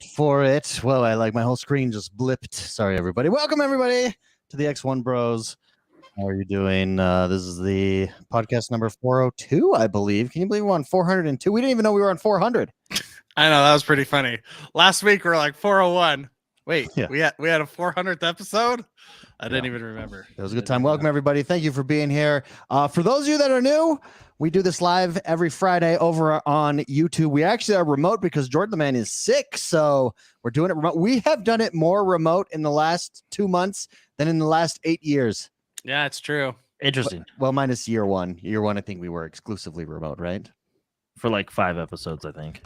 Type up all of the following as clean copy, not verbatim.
Wait for it. Well, my whole screen just blipped. Sorry, everybody. Welcome, everybody, to the X1Bros. How are you doing? This is the podcast number 402, I believe. Can you believe we're on 402? We didn't even know we were on 400. I know, that was pretty funny. Last week we were like 401. Wait, Yeah. we had a 400th episode? I didn't even remember. It was a good time. Welcome, everybody. Thank you for being here. For those of you that are new, we do this live every Friday over on YouTube. We actually are remote because Jordan the Man is sick, so we're doing it remote. We have done it more remote in the last 2 months than in the last 8 years. Yeah, it's true. Interesting. Well, minus year one. Year one, I think we were exclusively remote, right? For like 5 episodes, I think.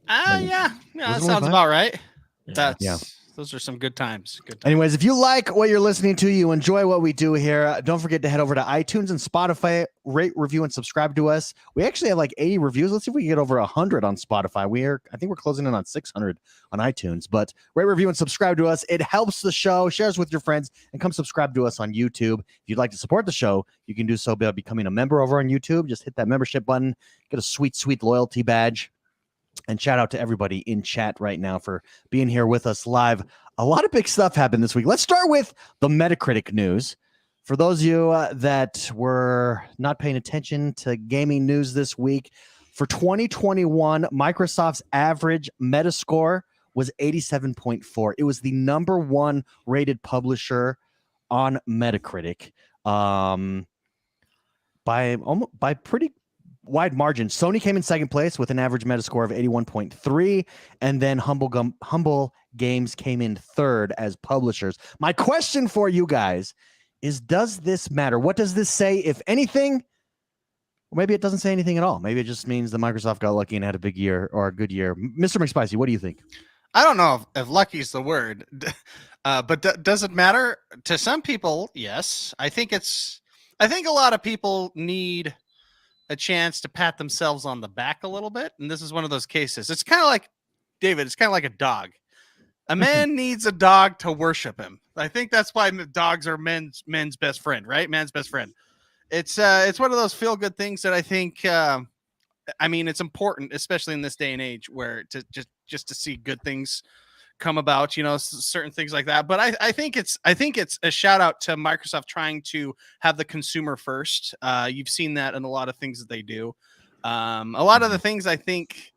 Yeah, that only sounds 5? about right. Yeah. Those are some good times. Anyways, if you like what you're listening to, you enjoy what we do here, don't forget to head over to iTunes and Spotify, rate, review, and subscribe to us. We actually have like 80 reviews. Let's see if we can get over 100 on Spotify. I think we're closing in on 600 on iTunes, but rate, review, and subscribe to us. It helps the show. Share us with your friends and come subscribe to us on YouTube. If you'd like to support the show, you can do so by becoming a member over on YouTube. Just hit that membership button, get a sweet, sweet loyalty badge. And shout out to everybody in chat right now for being here with us live. A lot of big stuff happened this week. Let's start with the Metacritic news. For those of you that were not paying attention to gaming news this week, for 2021, Microsoft's average Metascore was 87.4. It was the number one rated publisher on Metacritic by pretty wide margin. Sony came in second place with an average Metascore of 81.3, and then Humble Games came in third as publishers. My question for you guys is, does this matter? What does this say, if anything? Or maybe it doesn't say anything at all. Maybe it just means that Microsoft got lucky and had a big year or a good year. Mr. McSpicy, what do you think? I don't know if lucky is the word, but does it matter? To some people, yes. I think a lot of people need a chance to pat themselves on the back a little bit, and this is one of those cases. It's kind of like, David, it's kind of like a dog. A man needs a dog to worship him. I think that's why dogs are men's best friend, right? Man's best friend. It's one of those feel good things that I think it's important, especially in this day and age, where to just to see good things come about, certain things like that. But I think it's a shout out to Microsoft trying to have the consumer first. You've seen that in a lot of things that they do. A lot of the things I think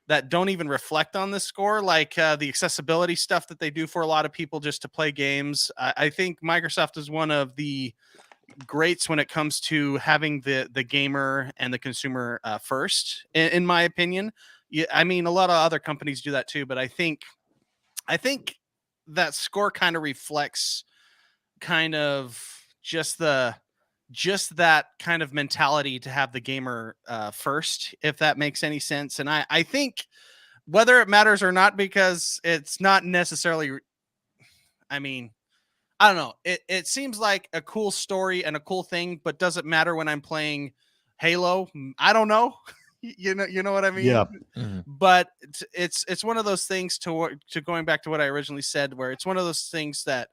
that don't even reflect on this score, like the accessibility stuff that they do for a lot of people just to play games. I think Microsoft is one of the greats when it comes to having the gamer and the consumer first, in my opinion. Yeah, I mean, a lot of other companies do that too, but I think that score kind of reflects kind of just that kind of mentality to have the gamer first, if that makes any sense. And I think whether it matters or not, because it's not necessarily, I don't know. It seems like a cool story and a cool thing, but does it matter when I'm playing Halo? I don't know. You know what I mean? Yeah. Mm-hmm. But it's one of those things to going back to what I originally said, where it's one of those things that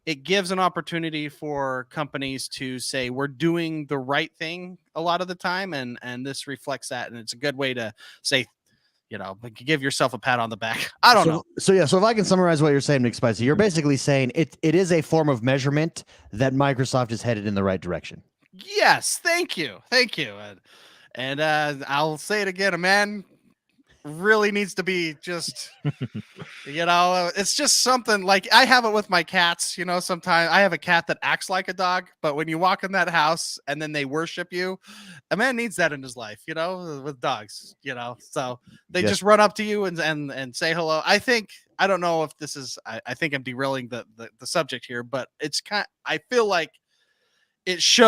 it gives an opportunity for companies to say we're doing the right thing a lot of the time, and this reflects that, and it's a good way to say, give yourself a pat on the back. I don't know. So if I can summarize what you're saying, McSpicy, you're basically saying it is a form of measurement that Microsoft is headed in the right direction. Yes, thank you. And I'll say it again, a man really needs to be just, it's just something like I have it with my cats. Sometimes I have a cat that acts like a dog, but when you walk in that house and then they worship you, a man needs that in his life, with dogs, so they just run up to you and say hello. I don't know if this is, I think I'm derailing the subject here, but I feel like it's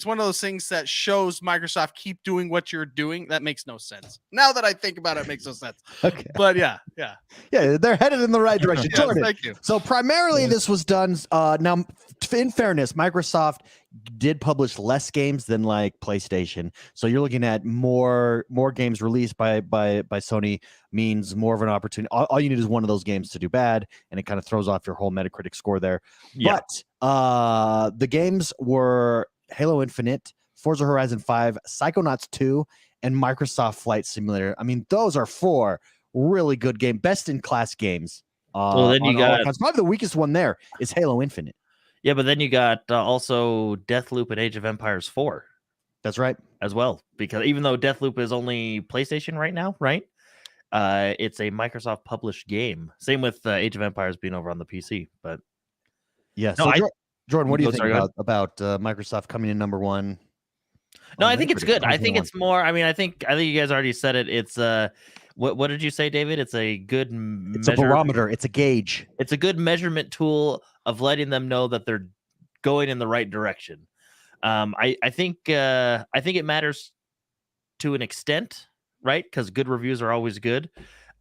one of those things that shows Microsoft keep doing what you're doing. That makes no sense. Now that I think about it, it makes no sense. Okay. But yeah, they're headed in the right direction. Yes, Jordan, thank you. So primarily this was done. Now, in fairness, Microsoft did publish less games than like PlayStation. So you're looking at more games released by Sony means more of an opportunity. All you need is one of those games to do bad, and it kind of throws off your whole Metacritic score there. Yeah. But the games were Halo Infinite, Forza Horizon 5, Psychonauts 2, and Microsoft Flight Simulator. I mean, those are 4 really good game, best in class games. Well, then you on all got- accounts. Probably the weakest one there is Halo Infinite. Yeah, but then you got also Deathloop and Age of Empires 4 That's right. as well, because even though Deathloop is only PlayStation right now, right? It's a Microsoft published game. Same with Age of Empires being over on the PC. But Yeah. No, So Jordan, what do you think Sorry, go ahead. about Microsoft coming in number 1? No, on I think it's Metacritic, good. I think 2021? it's more. I mean, I think you guys already said it. It's what did you say, David? It's a good It's a barometer. It's a gauge. It's a good measurement tool of letting them know that they're going in the right direction. I think it matters to an extent, right? Because good reviews are always good.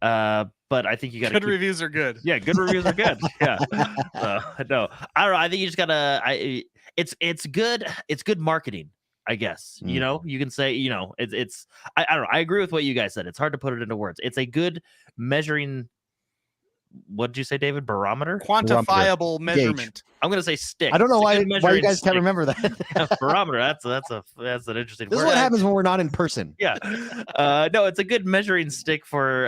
But I think you got Good reviews are good. Yeah, good reviews are good. Yeah. No, I don't know. I think you just gotta. It's good. It's good marketing. I guess you know you can say it's. I don't know. I agree with what you guys said. It's hard to put it into words. It's a good measuring. What did you say, David? Barometer? Quantifiable measurement. I'm gonna say stick. I don't know It's a why good you measuring guys can't stick. remember that. Barometer. That's an interesting. This is word. what happens when we're not in person. Yeah. No, it's a good measuring stick for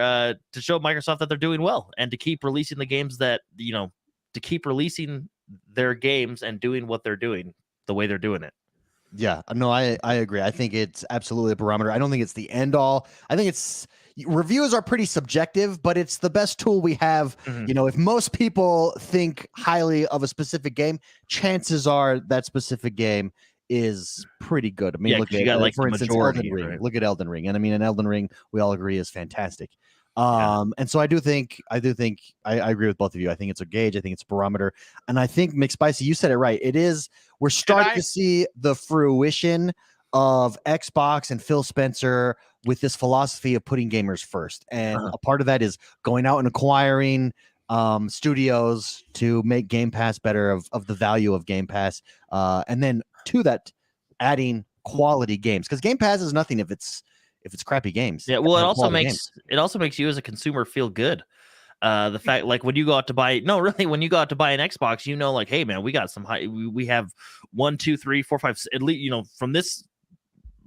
to show Microsoft that they're doing well and to keep releasing the games that to keep releasing their games and doing what they're doing the way they're doing it. Yeah, no, I agree. I think it's absolutely a barometer. I don't think it's the end all. I think reviews are pretty subjective, but it's the best tool we have. Mhm. If most people think highly of a specific game, chances are that specific game is pretty good. I mean, Yeah, look 'cause at you got, like, for the instance, majority, Elden Ring. right? Look at Elden Ring, and I mean, an Elden Ring we all agree is fantastic. Yeah. And so I agree with both of you. I think it's a gauge. I think it's a barometer, and I think McSpicy, you said it right. It is. We're starting to see the fruition of Xbox and Phil Spencer with this philosophy of putting gamers first, and a part of that is going out and acquiring studios to make Game Pass better, of the value of Game Pass, and then to that adding quality games, because Game Pass is nothing if it's crappy games. Yeah, well, it also Quality makes you as a consumer feel good. The fact, like, when you go out to buy an Xbox, like, hey man, we got some high. We have 1, 2, 3, 4, 5. At least from this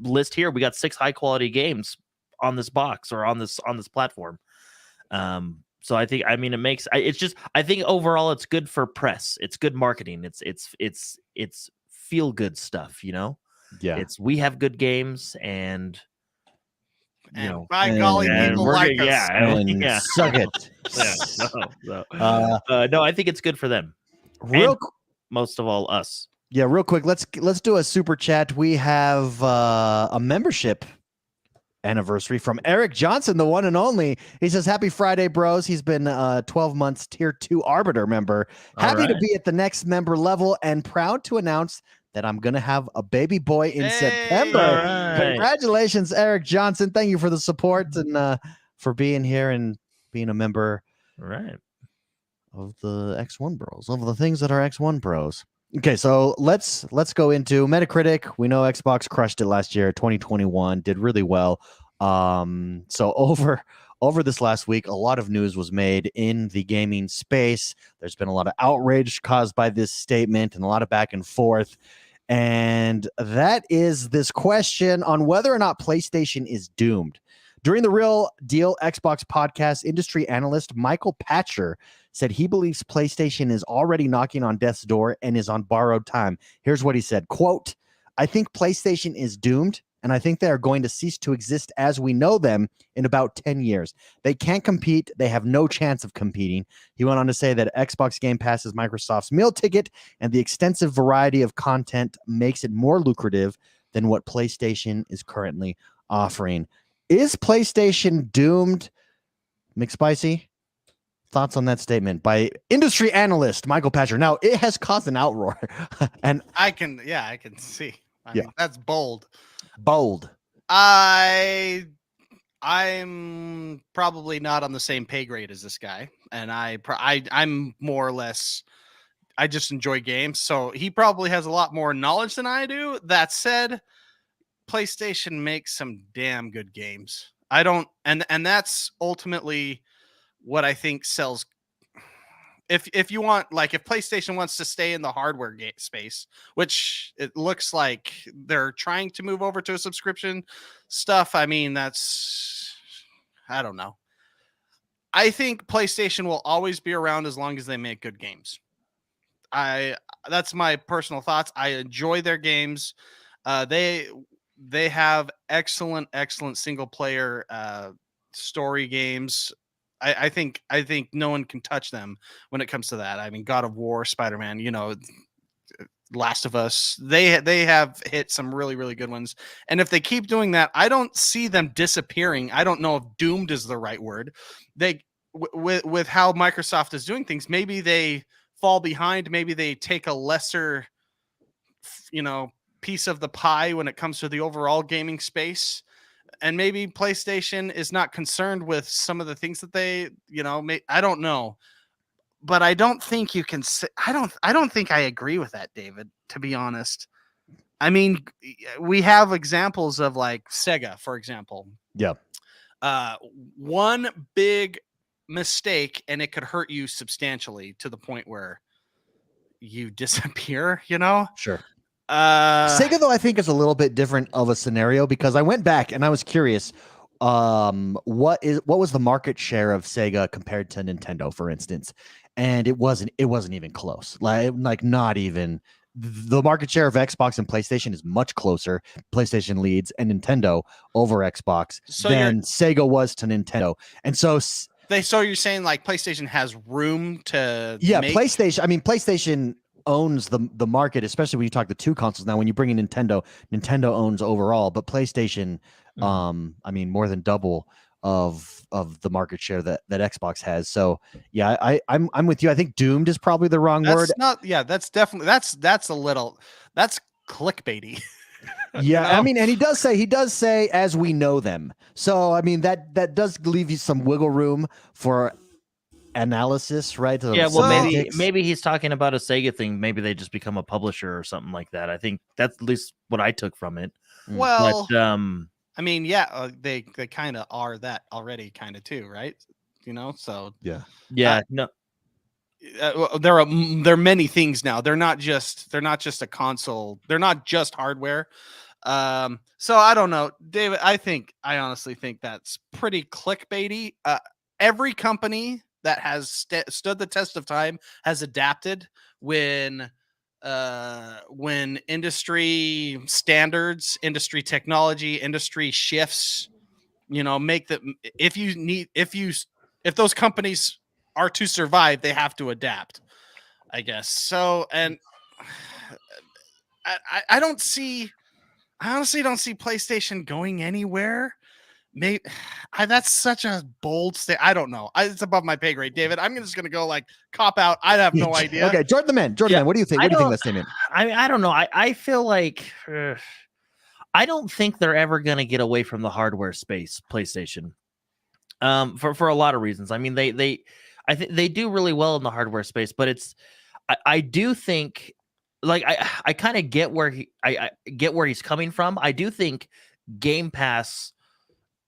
list here, we got 6 high quality games on this box or on this platform. So I think, it makes. I think overall it's good for press. It's good marketing. It's feel good stuff. Yeah, we have good games and. By golly, people like us. Yeah. Suck it. No, I think it's good for them. Most of all, us. Yeah, real quick, let's do a super chat. We have a membership anniversary from Eric Johnson, the one and only. He says, "Happy Friday, bros." He's been 12 months tier 2 Arbiter member. Happy to be at the next member level and proud to announce that I'm going to have a baby boy in September. Right. Congratulations, Eric Johnson. Thank you for the support and for being here and being a member of the XoneBros, of the things that are XoneBros. Okay, so let's go into Metacritic. We know Xbox crushed it last year, 2021, did really well. So over this last week, a lot of news was made in the gaming space. There's been a lot of outrage caused by this statement and a lot of back and forth. And that is this question on whether or not PlayStation is doomed. During the Real Deal Xbox podcast, industry analyst Michael Patcher said he believes PlayStation is already knocking on death's door and is on borrowed time. Here's what he said, quote, "I think PlayStation is doomed, and I think they are going to cease to exist as we know them in about 10 years. They can't compete. They have no chance of competing." He went on to say that Xbox Game Pass is Microsoft's meal ticket, and the extensive variety of content makes it more lucrative than what PlayStation is currently offering. Is PlayStation doomed? McSpicy, thoughts on that statement by industry analyst Michael Patcher. Now, it has caused an outroar. And I can see. I mean, that's bold. Bold. I'm probably not on the same pay grade as this guy, and I'm more or less. I just enjoy games, so he probably has a lot more knowledge than I do. That said, PlayStation makes some damn good games. I don't, and that's ultimately what I think sells. If you want, like, if PlayStation wants to stay in the hardware space, which it looks like they're trying to move over to a subscription stuff, I mean, I don't know. I think PlayStation will always be around as long as they make good games. That's my personal thoughts. I enjoy their games. They have excellent single player story games. I think no one can touch them when it comes to that. I mean, God of War, Spider-Man, Last of Us, they have hit some really good ones. And if they keep doing that, I don't see them disappearing. I don't know if doomed is the right word. They with how Microsoft is doing things, maybe they fall behind, maybe they take a lesser piece of the pie when it comes to the overall gaming space. And maybe PlayStation is not concerned with some of the things that they, I don't know. But I don't think you can say, I don't think I agree with that, David, to be honest. I mean, we have examples of like Sega, for example. Yeah. One big mistake and it could hurt you substantially to the point where you disappear, Sure. Sega, though, I think is a little bit different of a scenario because I went back and I was curious. What was the market share of Sega compared to Nintendo, for instance? And it wasn't even close. Like not even. The market share of Xbox and PlayStation is much closer. PlayStation leads and Nintendo over Xbox than Sega was to Nintendo. And so you're saying like PlayStation has room to PlayStation. I mean, PlayStation owns the market, especially when you talk the two consoles. Now, when you bring in Nintendo owns overall, but PlayStation, I mean, more than double of the market share that Xbox has. So yeah, I'm with you. I think doomed is probably the wrong word. That's definitely that's clickbaity. Yeah, I mean, and he does say as we know them. So I mean that does leave you some wiggle room for analysis, right? Yeah, well, maybe he's talking about a Sega thing. Maybe they just become a publisher or something like that. I think that's at least what I took from it. Well, but, I mean, yeah, they kind of are that already, kind of too, right? So yeah, no. There are many things now. They're not just a console. They're not just hardware. So I don't know, David. I honestly think that's pretty clickbaity. Every company that has stood the test of time has adapted when industry standards, industry technology, industry shifts, make them, if those companies are to survive, they have to adapt, I guess. So, and I honestly don't see PlayStation going anywhere. Maybe that's such a bold statement. I don't know. It's above my pay grade, David. I'm just gonna go like cop out. I have no idea. Okay, Jordan the man. What do you think? What do you think of that statement? I don't know. I feel like I don't think they're ever gonna get away from the hardware space, PlayStation. For a lot of reasons. I mean, I think they do really well in the hardware space, but I do think, like, I kind of get where I get where he's coming from. I do think Game Pass,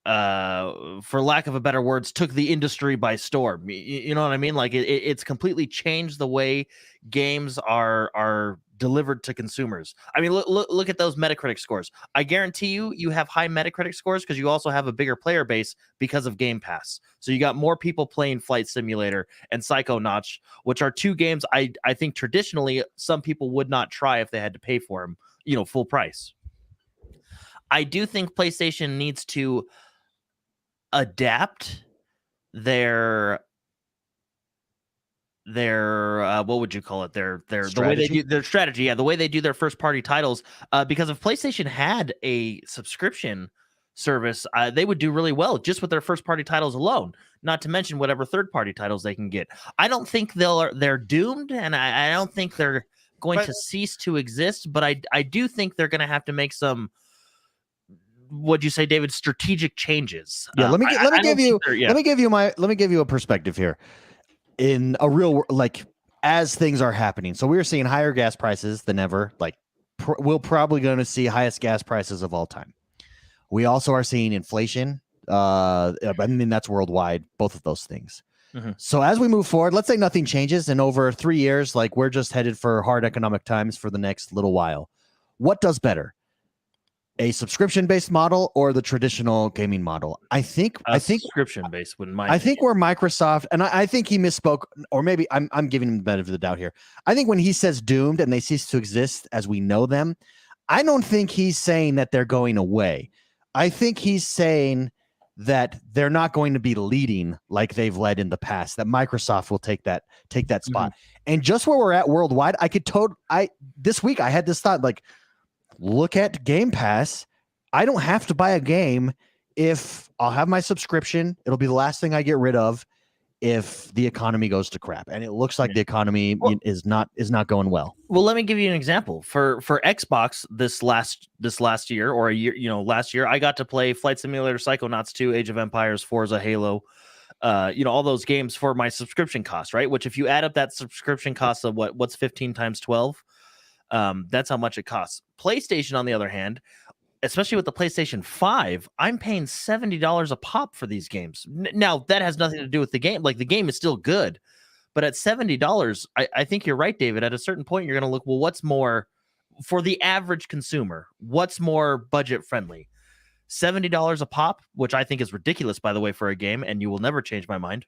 for lack of a better words, took the industry by storm. You know what I mean? Like it's completely changed the way games are delivered to consumers. I mean, look at those Metacritic scores. I guarantee you have high Metacritic scores because you also have a bigger player base because of Game Pass. So you got more people playing Flight Simulator and Psychonauts, which are two games I think traditionally some people would not try if they had to pay for them, full price. I do think PlayStation needs to adapt their what would you call it, their strategy? The way they do their strategy, the way they do their first party titles, because if PlayStation had a subscription service, they would do really well just with their first party titles alone, not to mention whatever third party titles they can get. I don't think they're doomed, and I don't think they're going to cease to exist, but I do think they're going to have to make some, what'd you say, David, strategic changes. Yeah, let me give you a perspective here. In a real, like, as things are happening, so we're seeing higher gas prices than ever. Like, we're probably going to see highest gas prices of all time. We also are seeing inflation. I mean, that's worldwide, both of those things. Mm-hmm. So as we move forward, let's say nothing changes, and over 3 years, like, we're just headed for hard economic times for the next little while. What does better? a subscription-based model or the traditional gaming model. I think subscription based wouldn't mind. I think where Microsoft, and I think he misspoke, or maybe I'm giving him the benefit of the doubt here. I think when he says doomed and they cease to exist as we know them, I don't think he's saying that they're going away. I think he's saying that they're not going to be leading like they've led in the past, that Microsoft will take that spot. And just where we're at worldwide, this week I had this thought, like, look at Game Pass. I don't have to buy a game if I'll have my subscription. It'll be the last thing I get rid of if the economy goes to crap. And it looks like the economy is not going well. Well, let me give you an example. For Xbox this last year, or a year, last year, I got to play Flight Simulator, Psychonauts 2, Age of Empires, Forza, Halo, all those games for my subscription cost, right? Which if you add up that subscription cost of what's 15 times 12, that's how much it costs. PlayStation, on the other hand, especially with the PlayStation 5, I'm paying $70 a pop for these games. Now, that has nothing to do with the game. Like, the game is still good. But at $70, I think you're right, David. At a certain point, you're going to look, well, what's more, for the average consumer, what's more budget friendly? $70 a pop, which I think is ridiculous, by the way, for a game, and you will never change my mind.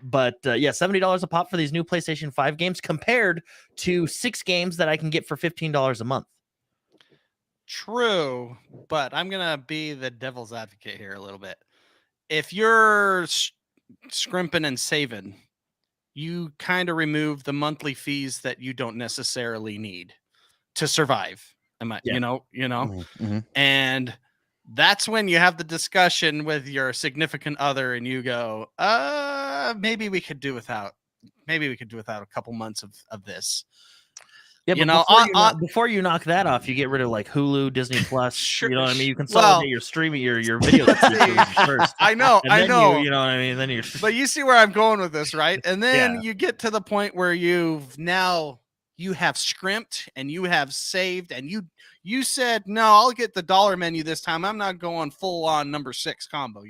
But yeah, $70 a pop for these new PlayStation 5 games compared to 6 games that I can get for $15 a month. True, but I'm going to be the devil's advocate here a little bit. If you're scrimping and saving, you kind of remove the monthly fees that you don't necessarily need to survive. And that's when you have the discussion with your significant other and you go, maybe we could do without a couple months of this. Yeah, before you knock that off, you get rid of like Hulu, Disney Plus. Sure, you know what I mean? You consolidate your streaming, your video first. I know. You know what I mean? Then you're. But you see where I'm going with this, right? And then you get to the point where you have scrimped and you have saved, and you said, no, I'll get the dollar menu this time. I'm not going full on number 6 combo.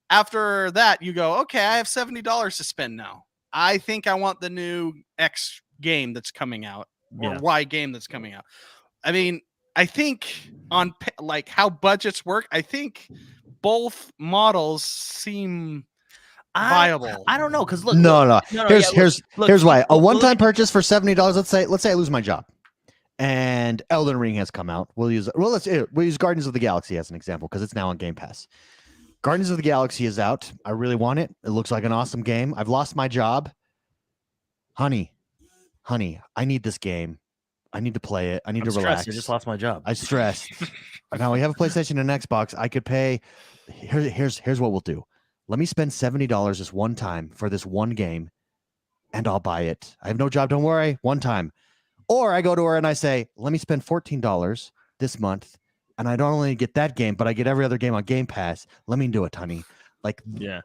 After that, you go, okay, I have $70 to spend now. I think I want the new X game that's coming out. Or Y game that's coming out. I mean, I think on like how budgets work, I think both models seem viable. I don't know, because here's why. A one-time purchase for $70. Let's say I lose my job, and Elden Ring has come out. We'll use Guardians of the Galaxy as an example because it's now on Game Pass. Guardians of the Galaxy is out. I really want it. It looks like an awesome game. I've lost my job, honey, I need this game. I need to play it. I need to relax. I just lost my job. I stressed. Now we have a PlayStation and an Xbox. I could pay. Here's what we'll do. Let me spend $70 this one time for this one game, and I'll buy it. I have no job. Don't worry. One time. Or I go to her and I say, let me spend $14 this month, and I don't only get that game, but I get every other game on Game Pass. Let me do it, honey. Like, yeah.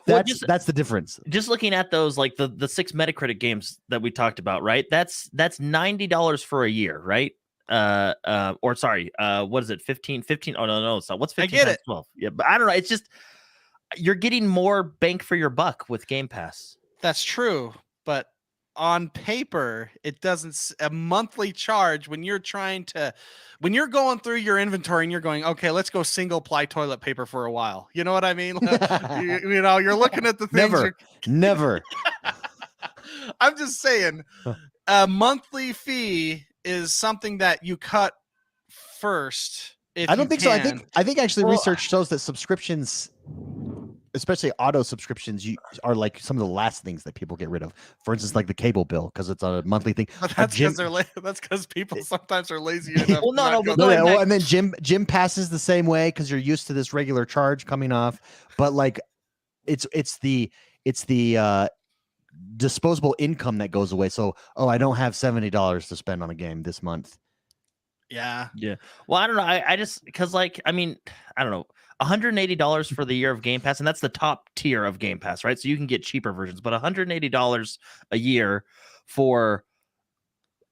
That's the difference. Just looking at those, like the 6 Metacritic games that we talked about, right? That's $90 for a year, right? Or sorry, what is it? 15? Oh no, it's not. What's 15 I get times 12? Yeah, but I don't know. It's just you're getting more bang for your buck with Game Pass. That's true, but on paper, it doesn't. A monthly charge when you're going through your inventory and you're going, okay, let's go single ply toilet paper for a while. You know what I mean? You're looking at the things. Never. I'm just saying, a monthly fee is something that you cut first. I don't think so. I think actually research shows that subscriptions, especially auto subscriptions, are like some of the last things that people get rid of. For instance, like the cable bill, because it's a monthly thing. But that's because people sometimes are lazy enough. And then gym passes the same way because you're used to this regular charge coming off. But like, it's the disposable income that goes away. So I don't have $70 to spend on a game this month. Yeah. Well, I don't know. I just because I don't know. $180 for the year of Game Pass, and that's the top tier of Game Pass, right? So you can get cheaper versions, but $180 a year for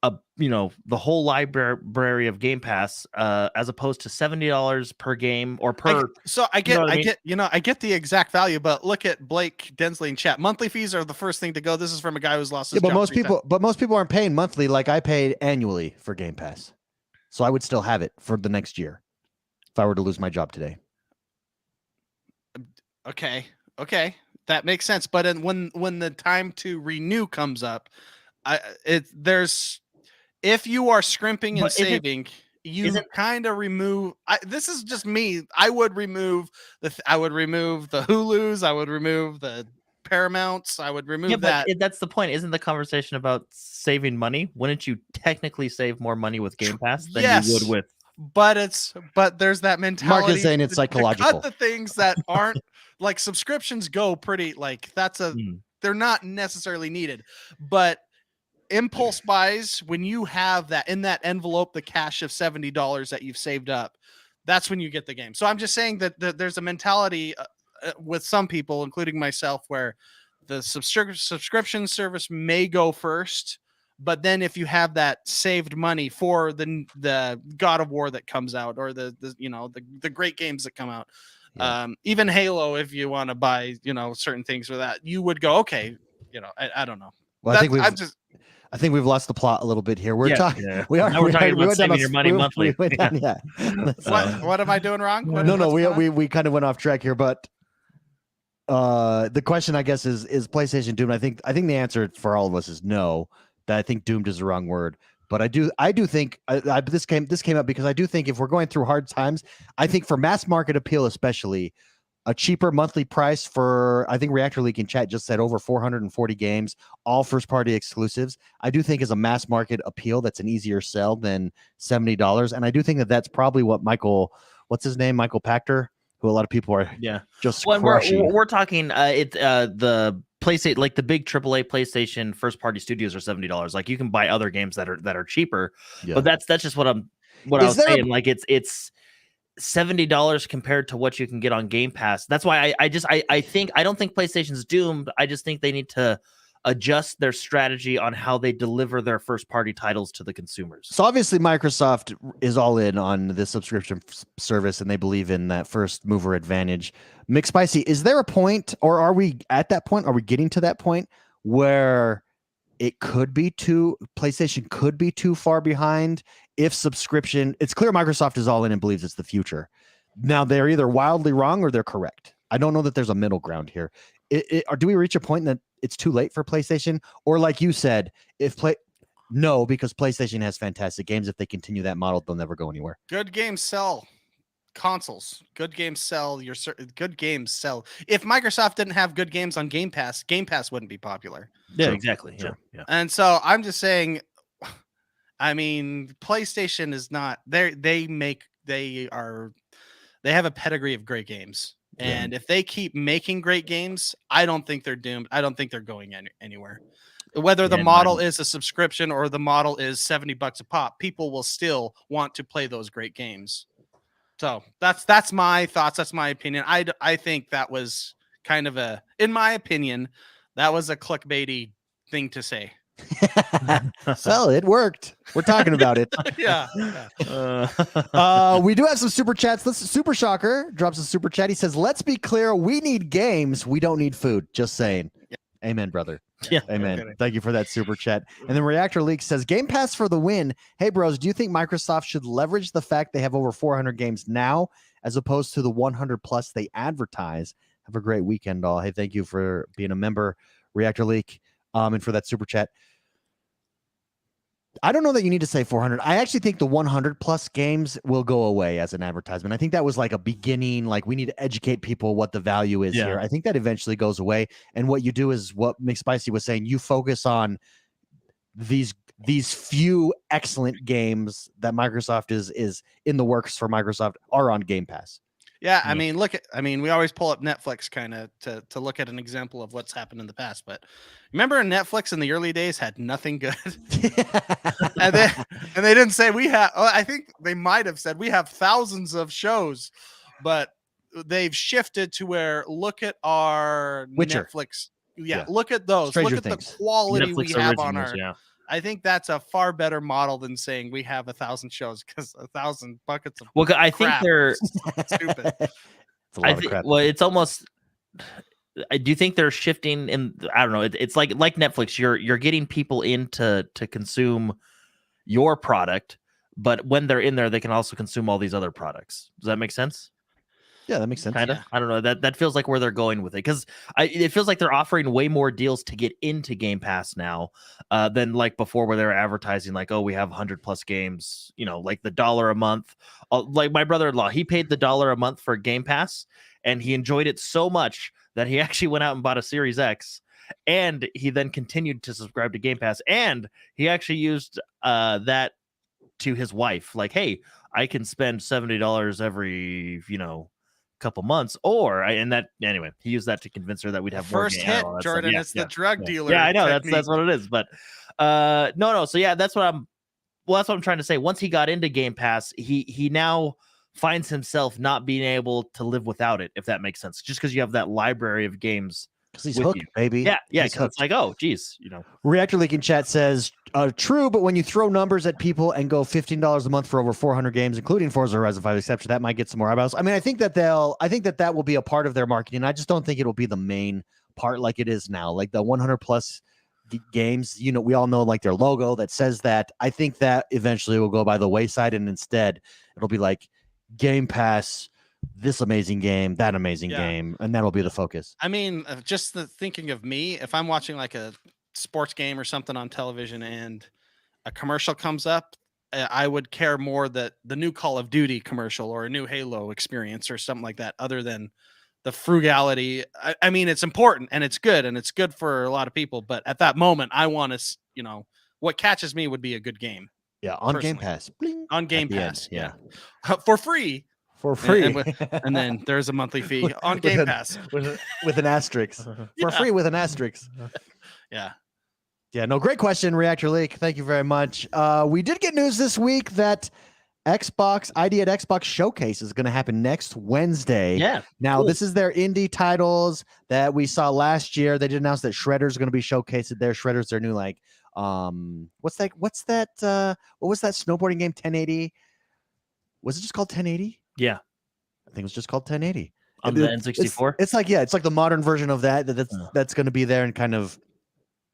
the whole library of Game Pass, as opposed to $70 per game or per. I know what I mean? I get the exact value, but look at Blake Densley in chat. Monthly fees are the first thing to go. This is from a guy who's lost his but job most 3 times. most people aren't paying monthly like I paid annually for Game Pass, so I would still have it for the next year if I were to lose my job today. Okay, that makes sense. But when the time to renew comes up, if you are scrimping and saving, you kind of remove. This is just me. I would remove the Hulus. I would remove the Paramounts. I would remove that. But that's the point. Isn't the conversation about saving money? Wouldn't you technically save more money with Game Pass than you would with? But there's that mentality. Mark is saying it's psychological. To cut the things that aren't like subscriptions go pretty like they're not necessarily needed, but impulse buys, when you have that in that envelope, the cash of $70 that you've saved up, that's when you get the game. So I'm just saying that there's a mentality with some people, including myself, where the subscription service may go first, but then if you have that saved money for the God of War that comes out, or the great games that come out, even Halo, if you want to buy certain things for that, you would go, okay, I don't know. Well, I think we've lost the plot a little bit here. We're talking. Yeah. We are. Now we're talking about saving your money monthly. What am I doing wrong? No. We kind of went off track here, but the question, I guess, is PlayStation doomed? I think the answer for all of us is no. That I think doomed is the wrong word. But I do think this came up because I do think if we're going through hard times, I think for mass market appeal, especially, a cheaper monthly price for, I think Reactor League in chat just said over 440 games, all first-party exclusives. I do think is a mass market appeal that's an easier sell than $70. And I do think that's probably what what's his name? Michael Pachter, who a lot of people are just crushing. We're talking the PlayStation, like the big AAA PlayStation first-party studios are $70. Like you can buy other games that are cheaper. Yeah. But that's just what I was saying. Like it's $70 compared to what you can get on Game Pass. That's why I don't think PlayStation's doomed. I just think they need to adjust their strategy on how they deliver their first party titles to the consumers. So obviously Microsoft is all in on the subscription service and they believe in that first mover advantage. McSpicy, is there a point, or are we at that point? Are we getting to that point where PlayStation could be too far behind if subscription? It's clear Microsoft is all in and believes it's the future. Now they're either wildly wrong or they're correct. I don't know that there's a middle ground here. Or do we reach a point that it's too late for PlayStation? Or like you said, no, because PlayStation has fantastic games. If they continue that model, they'll never go anywhere. Good games sell consoles. Good games sell. Good games sell. If Microsoft didn't have good games on Game Pass wouldn't be popular. Yeah, True. Exactly. True. Yeah. And so I'm just saying, I mean, PlayStation is not there. They have a pedigree of great games. And if they keep making great games, I don't think they're doomed. I don't think they're going anywhere. Whether the model is a subscription or the model is $70 a pop, people will still want to play those great games. So that's my thoughts. That's my opinion. I think that was kind of in my opinion, that was a clickbaity thing to say. Well, it worked. We're talking about it. Yeah. We do have some super chats. Super Shocker drops a super chat. He says, "Let's be clear. We need games. We don't need food." Just saying. Yeah. Amen, brother. Yeah. Amen. Okay. Thank you for that super chat. And then Reactor Leak says, "Game Pass for the win. Hey, bros, do you think Microsoft should leverage the fact they have over 400 games now as opposed to the 100 plus they advertise? Have a great weekend, all." Hey, thank you for being a member, Reactor Leak, and for that super chat. I don't know that you need to say 400. I actually think the 100 plus games will go away as an advertisement. I think that was like a beginning, like we need to educate people what the value is here. I think that eventually goes away. And what you do is what McSpicy was saying, you focus on these few excellent games that Microsoft is in the works for Microsoft are on Game Pass. Yeah, I mean, we always pull up Netflix kind of to look at an example of what's happened in the past. But remember, Netflix in the early days had nothing good, and they didn't say we have. I think they might have said we have thousands of shows, but they've shifted to where look at our Witcher. Netflix. Yeah, look at those. Stranger look at Things. the quality Netflix we have on our. I think that's a far better model than saying we have 1,000 shows, because 1,000 buckets of Well, I think crap they're is stupid. It's a lot of crap. well, it's almost. I do think they're shifting in. I don't know. It's like Netflix. You're getting people in to consume your product, but when they're in there, they can also consume all these other products. Does that make sense? Yeah, that makes sense. Kind of. Yeah. I don't know. That feels like where they're going with it, because it feels like they're offering way more deals to get into Game Pass now than like before, where they were advertising like, oh, we have 100+ games. You know, like the $1 a month. Like my brother-in-law, he paid the $1 a month for Game Pass, and he enjoyed it so much that he actually went out and bought a Series X, and he then continued to subscribe to Game Pass, and he actually used that to his wife, like, hey, I can spend $70 every couple months, and that anyway, he used that to convince her that we'd have First more hit, all that Jordan. stuff. It's the drug dealer. Yeah, I know technique. that's what it is. But no. So yeah, that's what I'm trying to say. Once he got into Game Pass, he now finds himself not being able to live without it, if that makes sense. Just because you have that library of games. Because he's with hooked, you. baby. Yeah. He's Because it's like, oh, geez, Reactor Leak in chat says, true, but when you throw numbers at people and go $15 a month for over 400 games, including Forza Horizon 5 exception, that might get some more eyeballs. I mean, I think that that will be a part of their marketing. I just don't think it'll be the main part like it is now. Like the 100+ games, we all know like their logo that says that. I think that eventually will go by the wayside, and instead it'll be like Game Pass, this amazing game, that amazing game, and that'll be the focus. I mean, just thinking of me, if I'm watching like a sports game or something on television and a commercial comes up, I would care more that the new Call of Duty commercial or a new Halo experience or something like that, other than the frugality. I mean, it's important and it's good for a lot of people, but at that moment, I want to, what catches me would be a good game. Yeah, on personally. Game Pass. Bling, On Game at the Pass, end, yeah. For free. For free. And then there's a monthly fee on Game Pass. With an asterisk. For free with an asterisk. Yeah. Yeah, no, great question, Reactor Leak. Thank you very much. We did get news this week that ID at Xbox Showcase is going to happen next Wednesday. Yeah. Now, cool. This is their indie titles that we saw last year. They did announce that Shredder's going to be showcased there. Shredder's their new, like, what was that snowboarding game, 1080? Was it just called 1080? Yeah. I think it was just called 1080. On the N64? It's like the modern version of that's going to be there and kind of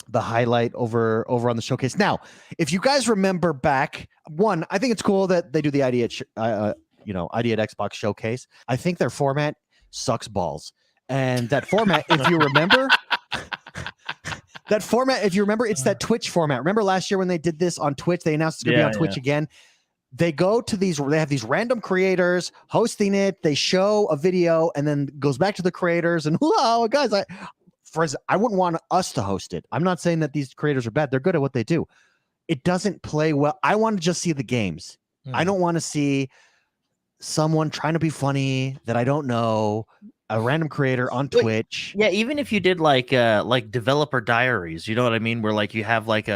the highlight over on the showcase. Now, if you guys remember back, I think it's cool that they do the ID at Xbox Showcase. I think their format sucks balls. And that format, if you remember, it's that Twitch format. Remember last year when they did this on Twitch, they announced it's going to be on Twitch again. They go to they have these random creators hosting it. They show a video and then goes back to the creators. And wow, guys, I wouldn't want us to host it. I'm not saying that these creators are bad. They're good at what they do. It doesn't play well. I want to just see the games. I don't want to see someone trying to be funny that I don't know, a random creator on Twitch. Yeah, even if you did like developer diaries, you know what I mean? Where like you have like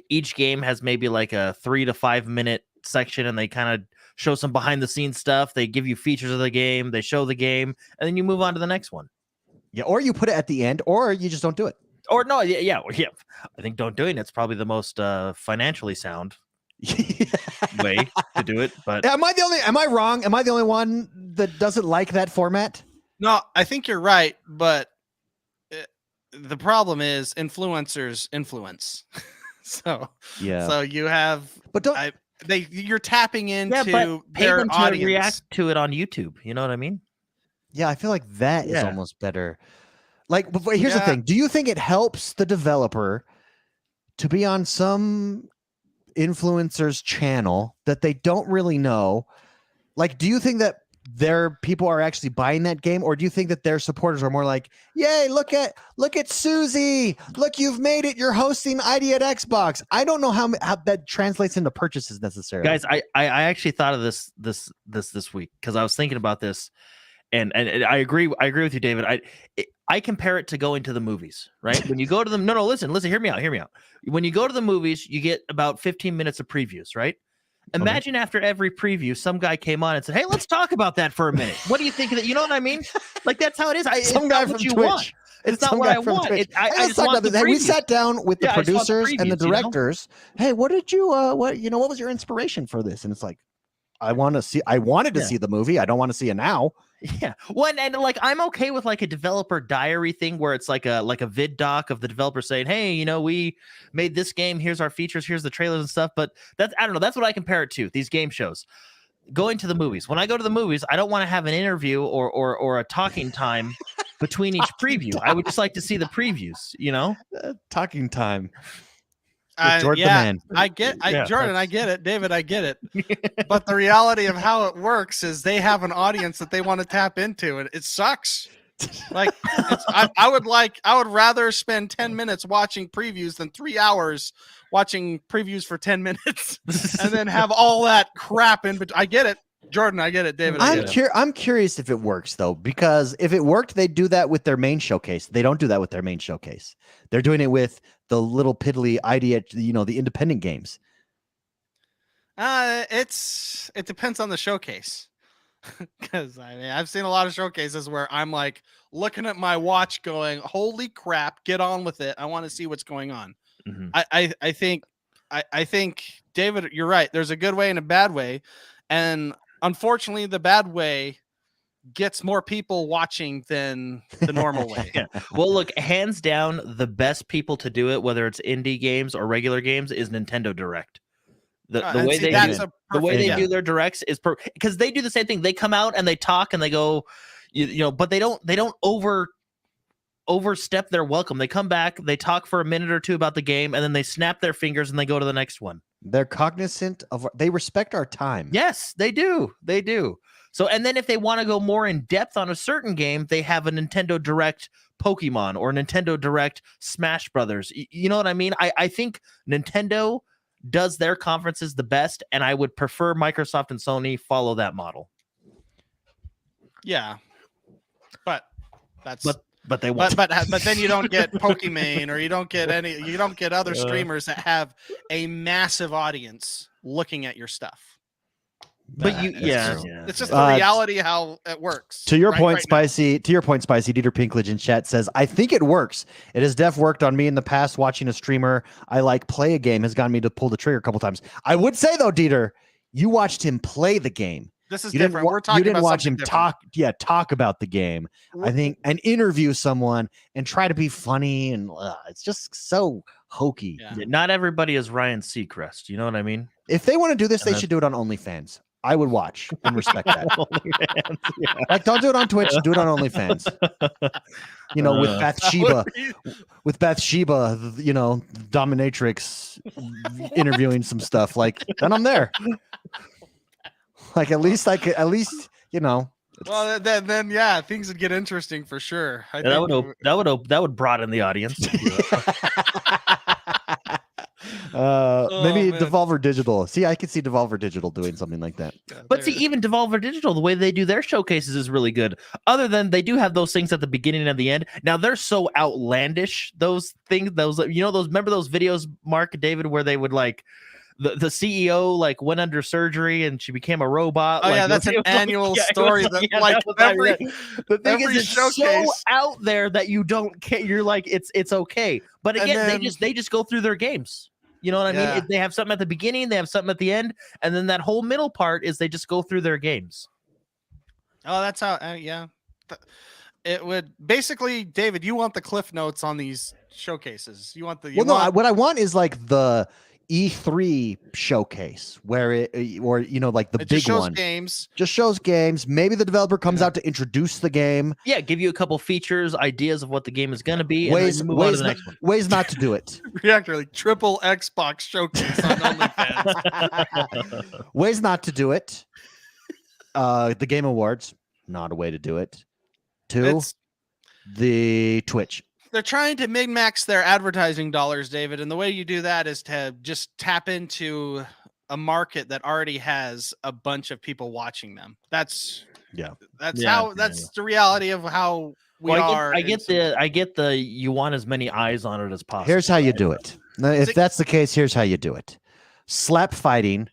each game has maybe like a 3 to 5 minute section, and they kind of show some behind the scenes stuff. They give you features of the game, they show the game, and then you move on to the next one. Yeah, or you put it at the end, or you just don't do it. Or no, yeah. I think don't doing it's probably the most financially sound way to do it. But am I wrong? Am I the only one that doesn't like that format? No, I think you're right, but the problem is influencers influence. So you have, but you're tapping into but pay their them to audience. react to it on YouTube. You know what I mean? Yeah, I feel like that is almost better. Like, but here's the thing: do you think it helps the developer to be on some influencer's channel that they don't really know? Like, do you think that their people are actually buying that game, or do you think that their supporters are more like, yay, look at Susie, look, you've made it, you're hosting ID at Xbox? I don't know how that translates into purchases necessarily. Guys, I actually thought of this week because I was thinking about this, and I agree with you, David. I compare it to going to the movies, right? When you go to them, no, listen, hear me out. When you go to the movies, you get about 15 minutes of previews, right? Imagine after every preview, some guy came on and said, "Hey, let's talk about that for a minute. What do you think of that?" You know what I mean? Like, that's how it is. Some guy from Twitch. It's not Some what guy I from want. Twitch. I Let's just talk want about the this. Hey, we previews. sat down with the Yeah, I just want the producers and the previews, you know? directors. Hey, what did you what was your inspiration for this? And it's like, I wanted to see the movie. I don't want to see it now. Yeah. Well, and like I'm okay with like a developer diary thing where it's like a vid doc of the developer saying, "Hey, we made this game. Here's our features. Here's the trailers and stuff." But that's I don't know. That's what I compare it to. These game shows. Going to the movies. When I go to the movies, I don't want to have an interview or a talking time between each preview. I would just like to see the previews. Talking time. With Jordan the yeah, man. Jordan, I get it. David, I get it. But the reality of how it works is they have an audience that they want to tap into, and it sucks. Like I would rather spend 10 minutes watching previews than 3 hours watching previews for 10 minutes and then have all that crap in between. I get it. Jordan, I get it. David, I'm curious if it works though, because if it worked, they'd do that with their main showcase. They don't do that with their main showcase. They're doing it with the little piddly idea, the independent games. It depends on the showcase. Because I've seen a lot of showcases where I'm like looking at my watch going, holy crap, get on with it. I want to see what's going on. Mm-hmm. I think David, you're right. There's a good way and a bad way. And unfortunately, the bad way gets more people watching than the normal way. Yeah. Well, look, hands down, the best people to do it, whether it's indie games or regular games, is Nintendo Direct. The way they do their directs is because they do the same thing. They come out and they talk and they go, but they don't overstep their welcome. They come back, they talk for a minute or two about the game, and then they snap their fingers and they go to the next one. They're cognizant of. They respect our time. Yes, they do. They do. So, and then if they want to go more in depth on a certain game, they have a Nintendo Direct Pokemon or Nintendo Direct Smash Brothers. You know what I mean? I think Nintendo does their conferences the best, and I would prefer Microsoft and Sony follow that model. Yeah, but they won't. But then you don't get Pokemon, or you don't get other streamers that have a massive audience looking at your stuff. But it's just the reality how it works. To your point, Spicy. To your point, Spicy. Dieter Pinklage in chat says, "I think it works. It has worked on me in the past. Watching a streamer I like play a game has gotten me to pull the trigger a couple times. I would say though, Dieter, you watched him play the game. This is different. We're talking. You didn't about watch him different. talk about the game. I think, and interview someone and try to be funny, and it's just so hokey. Yeah. Not everybody is Ryan Seacrest. You know what I mean? If they want to do this, they should do it on OnlyFans. I would watch and respect that. Yeah. Like, don't do it on Twitch. Do it on OnlyFans. With Bathsheba. With Bathsheba, dominatrix interviewing some stuff. Like, then I'm there. Like, at least. Well, then yeah, things would get interesting for sure. That would broaden the audience. Maybe Devolver Digital. See, I could see Devolver Digital doing something like that. But see, even Devolver Digital, the way they do their showcases is really good. Other than they do have those things at the beginning and the end. Now they're so outlandish. Those things, remember those videos, Mark, David, where they would like the CEO like went under surgery and she became a robot. Oh yeah, that's an annual story. The thing is, it's so out there that you don't care. You're like, it's okay. But again, they just go through their games. You know what I mean? They have something at the beginning, they have something at the end, and then that whole middle part is they just go through their games. Oh, that's how. It would basically, David. You want the cliff notes on these showcases? You want the? What I want is like the E3 showcase where like the big one just shows games. Maybe the developer comes out to introduce the game. Yeah, give you a couple features, ideas of what the game is going to be, and then move on to the next one. Ways not to do it. Reactor like triple Xbox showcase on OnlyFans. Ways not to do it. The Game Awards, not a way to do it. The Twitch. They're trying to min-max their advertising dollars, David, and the way you do that is to just tap into a market that already has a bunch of people watching them. That's the reality of how we are. I get the you want as many eyes on it as possible. Here's how you do it. If that's the case, here's how you do it. The slap fighting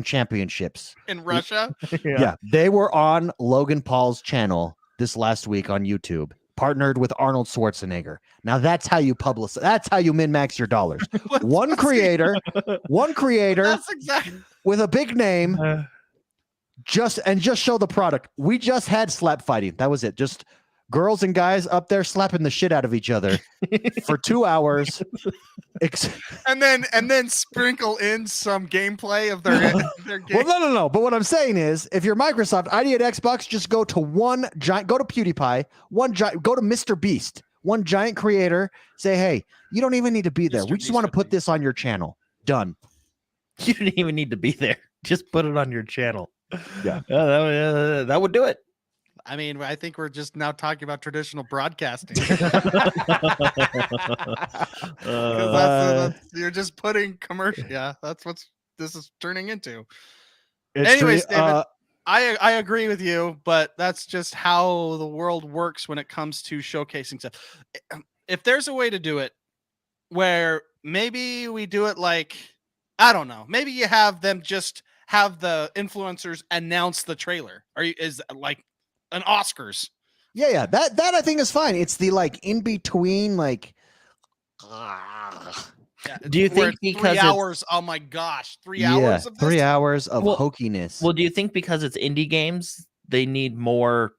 championships in Russia. Yeah, they were on Logan Paul's channel this last week on YouTube. partnered with Arnold Schwarzenegger. Now that's how you publish. That's how you min-max your dollars. One creator That's exactly. with a big name, just show the product. We just had slap fighting. That was it. Just girls and guys up there slapping the shit out of each other for 2 hours. and then sprinkle in some gameplay of their game. Well, no. But what I'm saying is, if you're Microsoft, ID at Xbox, just go to one giant, go to PewDiePie, go to Mr. Beast, one giant creator, say, hey, you don't even need to be there. We just want to put this on your channel. Done. You didn't even need to be there. Just put it on your channel. Yeah. That would do it. I mean, I think we're just now talking about traditional broadcasting. You're just putting commercial. Yeah, that's what this is turning into. Anyways, David, I agree with you, but that's just how the world works when it comes to showcasing stuff. If there's a way to do it where maybe we do it like, I don't know, maybe you have them just have the influencers announce the trailer, is like an Oscars. Yeah. That I think is fine. It's the like in between, like. Yeah, do you think because 3 hours? Oh my gosh, 3 hours of this? 3 hours of hokiness. Well, do you think because it's indie games, they need more?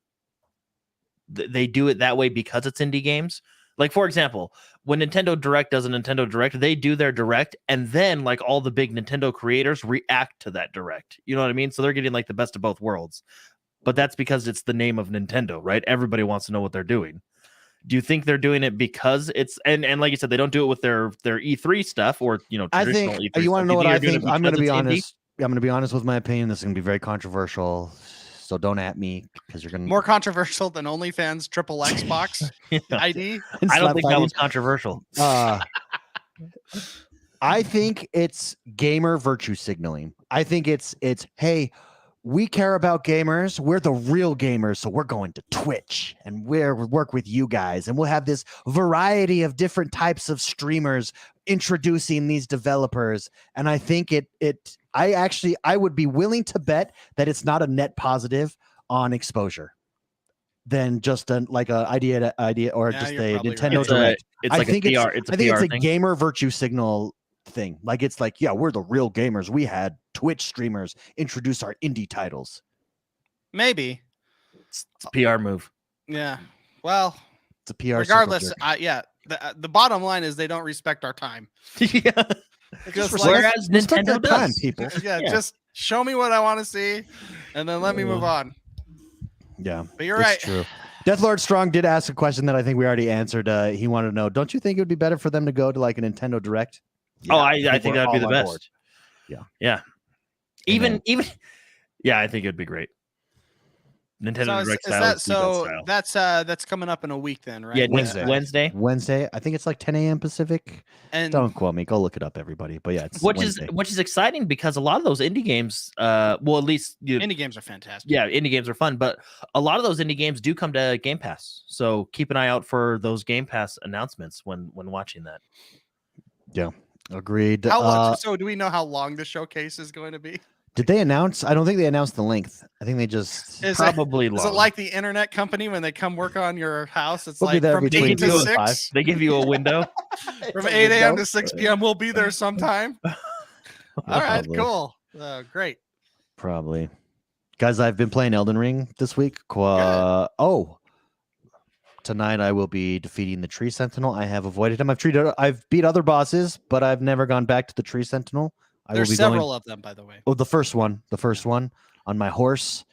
They do it that way because it's indie games. Like, for example, when Nintendo Direct does a Nintendo Direct, they do their Direct, and then like all the big Nintendo creators react to that Direct. You know what I mean? So they're getting like the best of both worlds. But that's because it's the name of Nintendo, right? Everybody wants to know what they're doing. Do you think they're doing it because it's and like you said, they don't do it with their E3 stuff or traditional E3 E3 you want to know what I think? I'm going to be honest. Indie? I'm going to be honest with my opinion. This is going to be very controversial. So don't at me because you're going to more controversial than OnlyFans triple Xbox ID. I don't think that was controversial. I think it's gamer virtue signaling. I think it's hey, we care about gamers. We're the real gamers. So we're going to Twitch and we'll work with you guys. And we'll have this variety of different types of streamers introducing these developers. And I think I would be willing to bet that it's not a net positive on exposure than just like a idea or just a Nintendo Direct. It's like a PR. I think it's a gamer virtue signal thing. Like it's like, yeah, we're the real gamers. We had Twitch streamers introduce our indie titles. Maybe it's a PR move. Yeah. Well, it's a PR. Regardless, the bottom line is they don't respect our time. Yeah. Whereas Nintendo does. Time, people. Yeah, just show me what I want to see, and then let me move on. Yeah, but you're right. True. Deathlord Strong did ask a question that I think we already answered. He wanted to know, don't you think it would be better for them to go to like a Nintendo Direct? Yeah, I think that'd be the best. Board. Yeah. Even yeah, I think it'd be great. Nintendo Direct style. That's coming up in a week then, right? Yeah, Wednesday. I think it's like 10 a.m. Pacific. And don't quote me. Go look it up, everybody. But yeah, it's which is exciting because a lot of those indie games, at least indie games are fantastic. Yeah, indie games are fun, but a lot of those indie games do come to Game Pass. So keep an eye out for those Game Pass announcements when watching that. Yeah, agreed. How long? So do we know how long the showcase is going to be? Did they announce? I don't think they announced the length. I think they just probably long. Is it like the internet company when they come work on your house? It's we'll like from 8 to 6. They give you a window. From 8 a.m. to 6 p.m. We'll be there sometime. All right, cool. Great. Probably. Guys, I've been playing Elden Ring this week. Tonight I will be defeating the Tree Sentinel. I have avoided him. I've beat other bosses, but I've never gone back to the Tree Sentinel. There's several of them, by the way. Oh, the first one on my horse.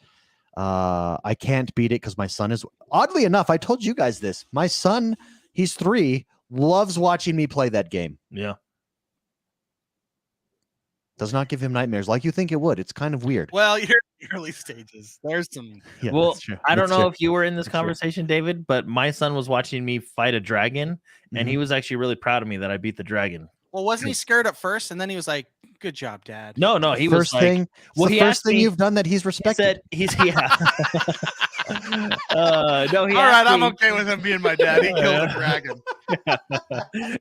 I can't beat it because my son is, oddly enough, I told you guys this. My son, he's 3, loves watching me play that game. Yeah. Does not give him nightmares like you think it would. It's kind of weird. Well, you're in the early stages. There's some. Yeah, well, I don't know if you were in this conversation, David, but my son was watching me fight a dragon, and he was actually really proud of me that I beat the dragon. Well, wasn't he scared at first, and then he was like, "Good job, Dad." No, he was first thing. Well, the first thing you've done that he's respected. He's yeah. No, he. All right, I'm okay with him being my dad. He killed a dragon.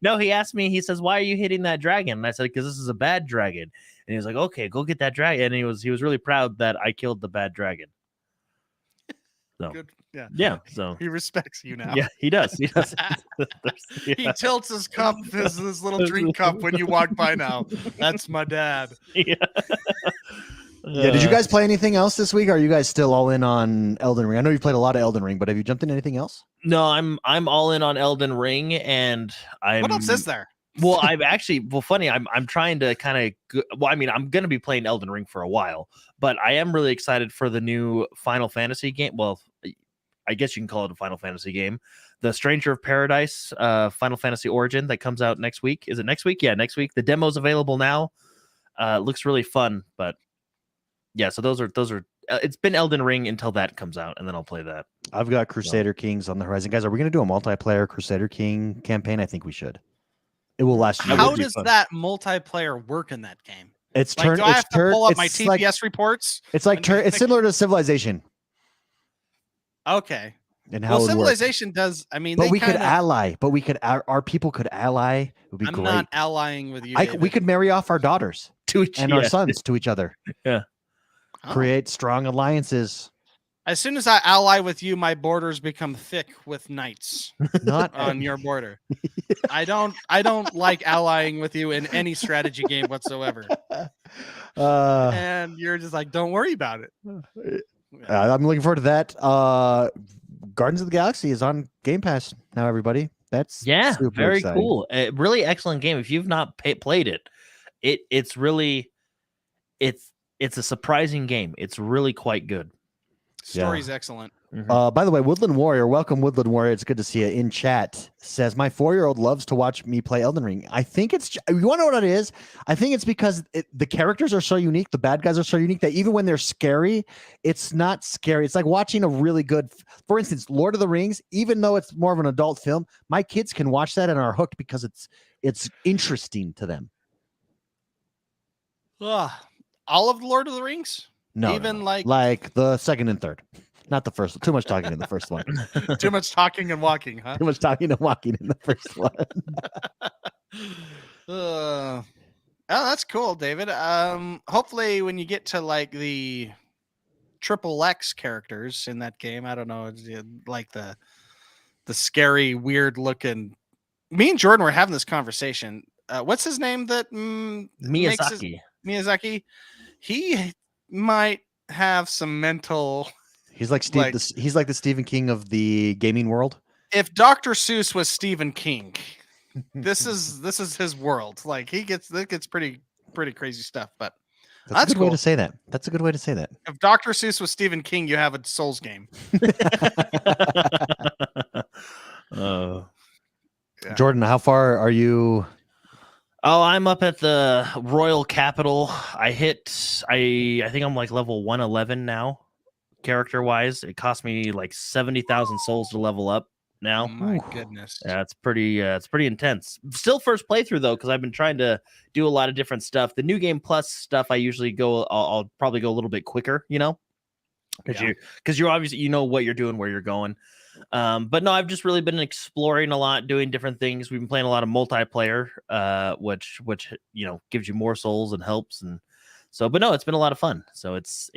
No, he asked me. He says, "Why are you hitting that dragon?" And I said, "Because this is a bad dragon." And he was like, "Okay, go get that dragon." And he was really proud that I killed the bad dragon. So Good. Yeah. yeah, so He respects you now. yeah, he does. He does. He tilts his cup, his little drink cup when you walk by now. That's my dad. Yeah. Yeah. Did you guys play anything else this week? Or are you guys still all in on Elden Ring? I know you've played a lot of Elden Ring, but have you jumped into anything else? No, I'm all in on Elden Ring, and What else is there? Well, I've actually funny. I'm trying to kind of well, I mean, I'm gonna be playing Elden Ring for a while, but I am really excited for the new Final Fantasy game. Well, I guess you can call it a Final Fantasy game. The Stranger of Paradise, Final Fantasy Origin that comes out next week. Is it next week? Yeah, next week. The demo's available now. Looks really fun, but yeah. So those are. It's been Elden Ring until that comes out, and then I'll play that. I've got Crusader Kings on the horizon, guys. Are we going to do a multiplayer Crusader King campaign? I think we should. It will last you. How does that multiplayer work in that game? It's Like, turn. do I have to pull up my it's TPS reports? It's like it's similar to Civilization. Okay. And how Well, it works. Civilization does. I mean, But they we could kinda- ally. But we could. Our people could ally. It would be I'm great. not allying with you. We David. could marry off our daughters To each and our sons to each other. Yeah. Oh. Create strong alliances. As soon as I ally with you, my borders become thick with knights Not on your border. I don't like allying with you in any strategy game whatsoever. And you're just like, don't worry about it. I'm looking forward to that. Guardians of the Galaxy is on Game Pass now, everybody. That's super very exciting. cool. Really excellent game. If you've not played it, it's really it's a surprising game. It's really quite good. Story's excellent. By the way, Woodland Warrior, welcome Woodland Warrior. It's good to see you in chat. Says my 4-year-old loves to watch me play Elden Ring. I think it's you want to know what it is? I think it's because the characters are so unique, the bad guys are so unique that even when they're scary, it's not scary. It's like watching a really good, for instance, Lord of the Rings. Even though it's more of an adult film, my kids can watch that and are hooked because it's interesting to them. All of the Lord of the Rings? No, Even no. like the second and third. Not the first. Too much talking in the first one. too much talking and walking, huh? Too much talking and walking in the first one. Oh, that's cool, David. Hopefully when you get to like the triple X characters in that game, I don't know, like the scary, weird looking. Me and Jordan were having this conversation. What's his name? That Miyazaki. He might have some mental. He's like he's like the Stephen King of the gaming world. If Dr. Seuss was Stephen King, this is his world. Like that gets pretty crazy stuff. But that's a good way to say that. That's a good way to say that. If Dr. Seuss was Stephen King, you have a Souls game. Jordan, how far are you? Oh, I'm up at the Royal Capital. I think I'm like level 111 now, character wise. It cost me like 70,000 souls to level up now. Oh my goodness. Yeah, it's pretty intense. Still first playthrough though, because I've been trying to do a lot of different stuff. The New Game Plus stuff, I usually I'll probably go a little bit quicker, because you're obviously what you're doing, where you're going. But no, I've just really been exploring a lot, doing different things. We've been playing a lot of multiplayer, which gives you more souls and helps, and so. But no, it's been a lot of fun. So it's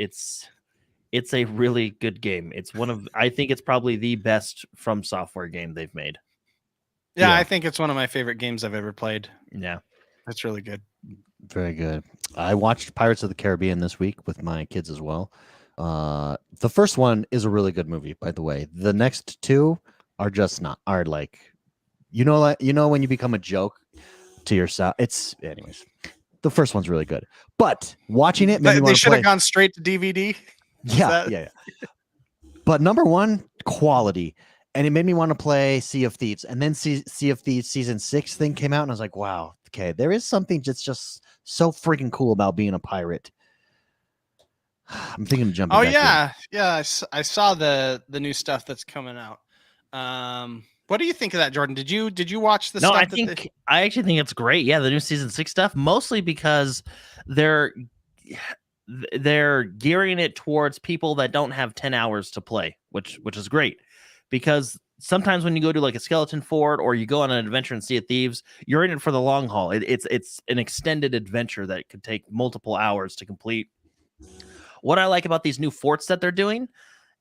a really good game. It's I think it's probably the best From Software game they've made. Yeah, I think it's one of my favorite games I've ever played. Yeah, that's really good. Very good. I watched Pirates of the Caribbean this week with my kids as well. The first one is a really good movie, by the way. The next two are just not like when you become a joke to yourself. It's anyways. The first one's really good, but watching it made me want to play. They should have gone straight to DVD. Yeah. But number one, quality, and it made me want to play Sea of Thieves, and then Sea of Thieves season 6 thing came out, and I was like, wow, okay, there is something just so freaking cool about being a pirate. I'm thinking of jumping. Oh yeah. I saw the new stuff that's coming out. What do you think of that, Jordan? Did you watch the stuff? I actually think it's great. Yeah, the new season 6 stuff, mostly because they're gearing it towards people that don't have 10 hours to play, which is great, because sometimes when you go to like a Skeleton Fort or you go on an adventure in Sea of Thieves, you're in it for the long haul. It's an extended adventure that could take multiple hours to complete. What I like about these new forts that they're doing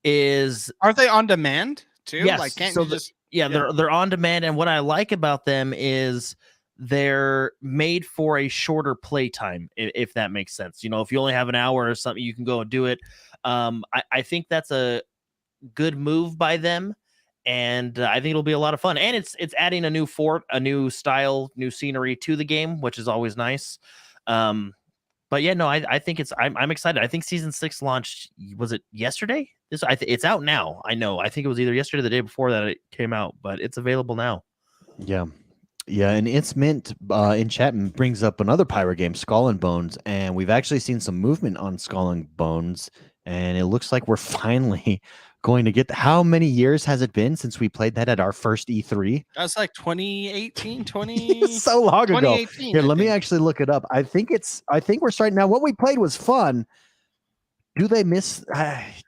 is Aren't they on demand too? yes. Like, can't So you just? they're on demand, and what I like about them is they're made for a shorter play time, if that makes sense. You know, if you only have an hour or something, you can go and do it. I think that's a good move by them, and I think it'll be a lot of fun. And it's adding a new fort, a new style, new scenery to the game, which is always nice. But yeah, no, I think I'm excited. I think season 6 launched, was it yesterday? It's out now. I know. I think it was either yesterday or the day before that it came out, but it's available now. Yeah. Yeah, and It's Mint in chat brings up another pirate game, Skull and Bones, and we've actually seen some movement on Skull and Bones, and it looks like we're finally going to get how many years has it been since we played that at our first E3? That's like 2018, 20. So long ago. 2018. Here, I let me think. actually look it up. I think we're starting now. What we played was fun. Do they miss?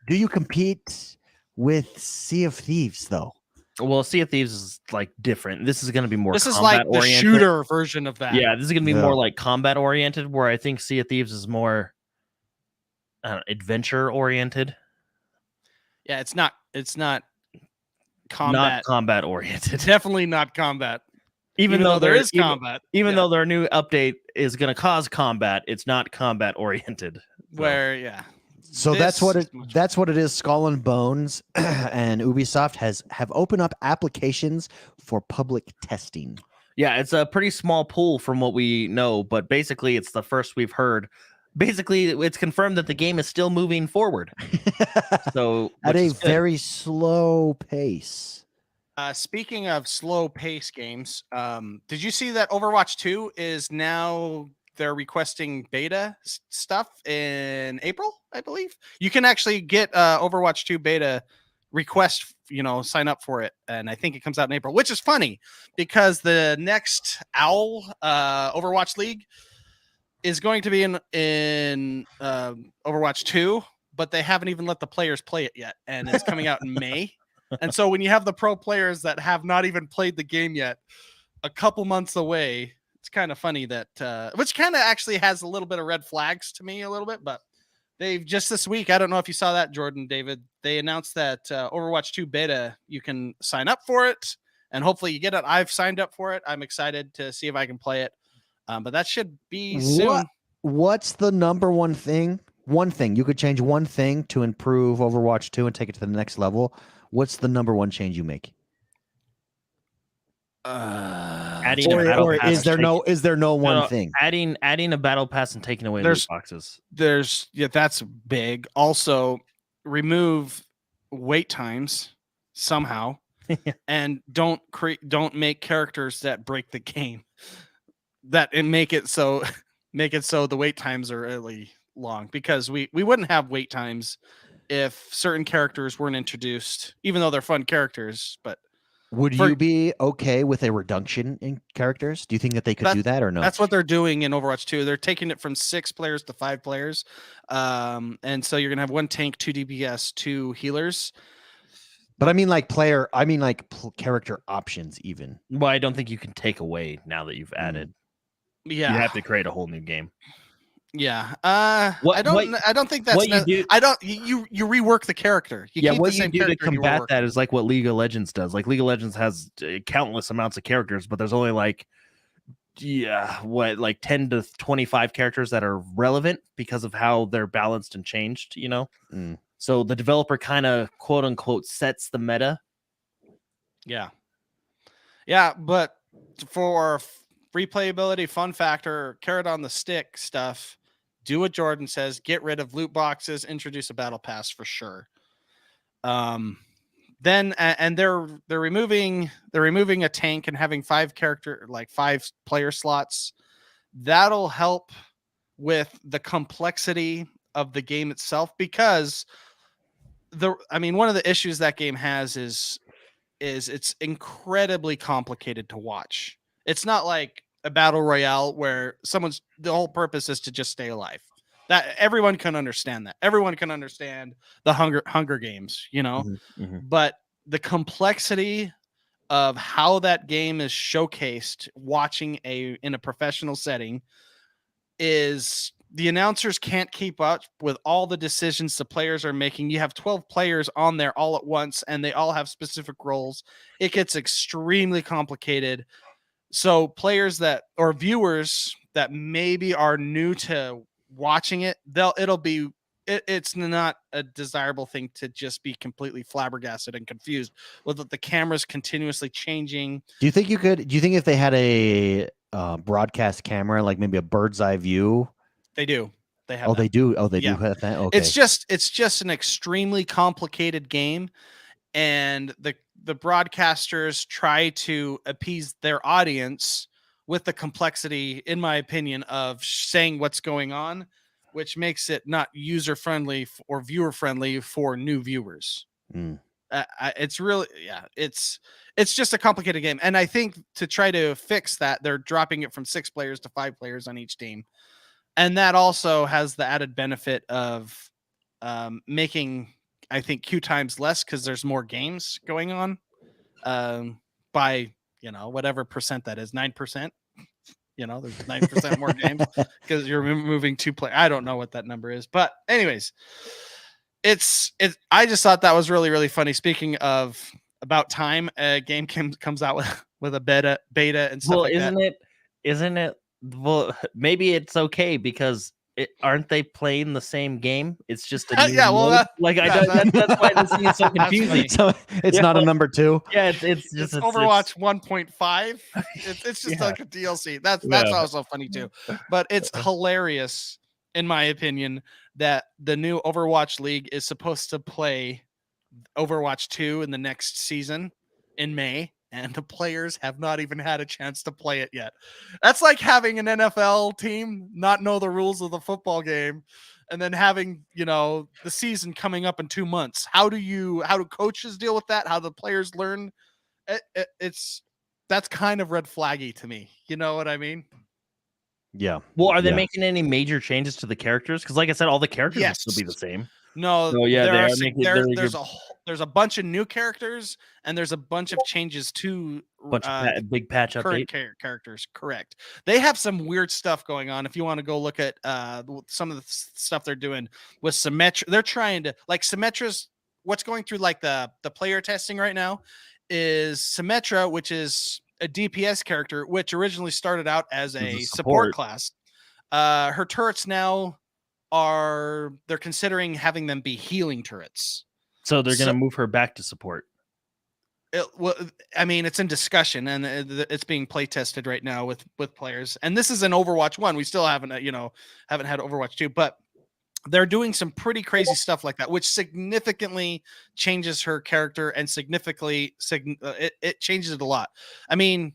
Do you compete with Sea of Thieves though? Well, Sea of Thieves is like different. This is going to be more. This is like the oriented. shooter version of that. Yeah, this is going to be Yeah. more like combat oriented, where I think Sea of Thieves is more adventure oriented. Yeah, it's not combat. Not combat oriented. Definitely not combat. Even though there is combat. Even Yeah. though their new update is going to cause combat, it's not combat oriented. Where yeah. So This that's what is it much that's what it is. Skull and Bones and Ubisoft have opened up applications for public testing. Yeah, it's a pretty small pool from what we know, but basically it's the first we've heard. Basically, it's confirmed that the game is still moving forward. So At which a is good. very slow pace. Speaking of slow pace games, did you see that Overwatch 2 is now they're requesting beta stuff in April, I believe. You can actually get Overwatch 2 beta request, sign up for it. And I think it comes out in April, which is funny because the next OWL Overwatch League is going to be in Overwatch 2, but they haven't even let the players play it yet. And it's coming out in May. And so when you have the pro players that have not even played the game yet, a couple months away, it's kind of funny that, which kind of actually has a little bit of red flags to me a little bit, but they've just this week, I don't know if you saw that, Jordan, David, they announced that Overwatch 2 beta, you can sign up for it and hopefully you get it. I've signed up for it. I'm excited to see if I can play it. But that should be soon. What's the number one thing? One thing you could change one thing to improve Overwatch 2 and take it to the next level. What's the number one change you make? Adding a battle Or pass is there no one no, thing? adding a battle pass and taking away loot boxes. That's big. Also, remove wait times somehow, and don't make characters that break the game. Make it so the wait times are really long, because we wouldn't have wait times if certain characters weren't introduced, even though they're fun characters. But Would you be okay with a reduction in characters? Do you think that they could do that or no? That's what they're doing in Overwatch 2. They're taking it from 6 players to 5 players. And so you're going to have 1 tank, 2 DPS, 2 healers. But I mean character options even. Well, I don't think you can take away now that you've added. Yeah. You have to create a whole new game. Yeah. I don't think that's what you do. You rework the character. You keep what the same you do to character combat that is like what League of Legends does. Like League of Legends has countless amounts of characters, but there's only like 10 to 25 characters that are relevant because of how they're balanced and changed, So the developer kind of quote unquote sets the meta. Yeah. Yeah, but for replayability, fun factor, carrot on the stick stuff, do what Jordan says, get rid of loot boxes, introduce a battle pass for sure. Then and they're removing a tank and having 5 player slots. That'll help with the complexity of the game itself, because one of the issues that game has is it's incredibly complicated to watch. It's not like a battle royale where the whole purpose is to just stay alive. That everyone can understand that. Everyone can understand the Hunger Games, Mm-hmm. But the complexity of how that game is showcased watching in a professional setting is the announcers can't keep up with all the decisions the players are making. You have 12 players on there all at once, and they all have specific roles. It gets extremely complicated. So players that or viewers that maybe are new to watching it, it's not a desirable thing to just be completely flabbergasted and confused with the cameras continuously changing. Do you think if they had a broadcast camera, like maybe a bird's eye view? They do. They have. Oh, that. they do. Oh, they do Yeah. have that. Okay. It's just an extremely complicated game, and the broadcasters try to appease their audience with the complexity, in my opinion, of saying what's going on, which makes it not user friendly or viewer friendly for new viewers. Mm. It's really, it's just a complicated game, and I think to try to fix that, they're dropping it from 6 players to 5 players on each team, and that also has the added benefit of making, I think, queue times less because there's more games going on by whatever percent that is, 9%. There's 9% more games because you're moving 2 players. I don't know what that number is, but anyways, it's. I just thought that was really, really funny. Speaking of about time, a game comes out with a beta and stuff like that. Isn't it? Well, maybe it's okay because aren't they playing the same game? It's just a new mode. That's why this thing is so confusing. So it's not a number 2. Yeah, it's just Overwatch 1.5. It's just like a DLC. That's also funny too. But it's hilarious, in my opinion, that the new Overwatch League is supposed to play Overwatch 2 in the next season in May, and the players have not even had a chance to play it yet. That's like having an NFL team not know the rules of the football game, and then having, the season coming up in 2 months. How do coaches deal with that? How do the players learn? That's kind of red flaggy to me. You know what I mean? Yeah. Well, are they making any major changes to the characters? Because, like I said, all the characters will still be the same. No. Oh yeah, there's a bunch of new characters, and there's a bunch of changes to big patch current characters. Correct. They have some weird stuff going on. If you want to go look at some of the stuff they're doing with Symmetra, they're trying to Symmetra's. What's going through like the player testing right now is Symmetra, which is a DPS character, which originally started out as a support class. Her turrets now they're considering having them be healing turrets. So they're going to move her back to support. It's in discussion, and it's being play tested right now with players. And this is an Overwatch 1. We still haven't had Overwatch 2, but they're doing some pretty crazy stuff like that, which significantly changes her character and it changes it a lot. I mean,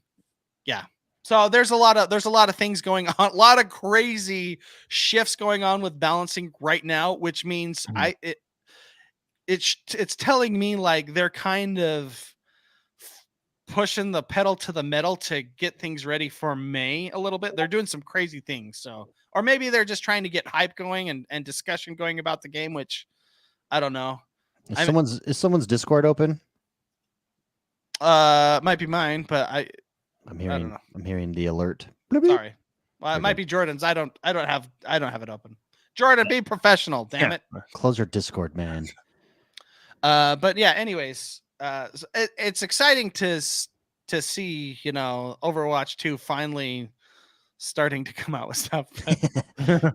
yeah. So there's a lot of things going on, a lot of crazy shifts going on with balancing right now, which means it's telling me like they're kind of pushing the pedal to the metal to get things ready for May a little bit. They're doing some crazy things. So, or maybe they're just trying to get hype going and discussion going about the game, which I don't know. Is someone's Discord open? Might be mine, but I'm hearing the alert. Sorry. Well, it might be Jordan's. I don't have it open. Jordan, be professional, damn it. Close your Discord, man. But yeah, anyways, it's exciting to see, Overwatch 2 finally starting to come out with stuff.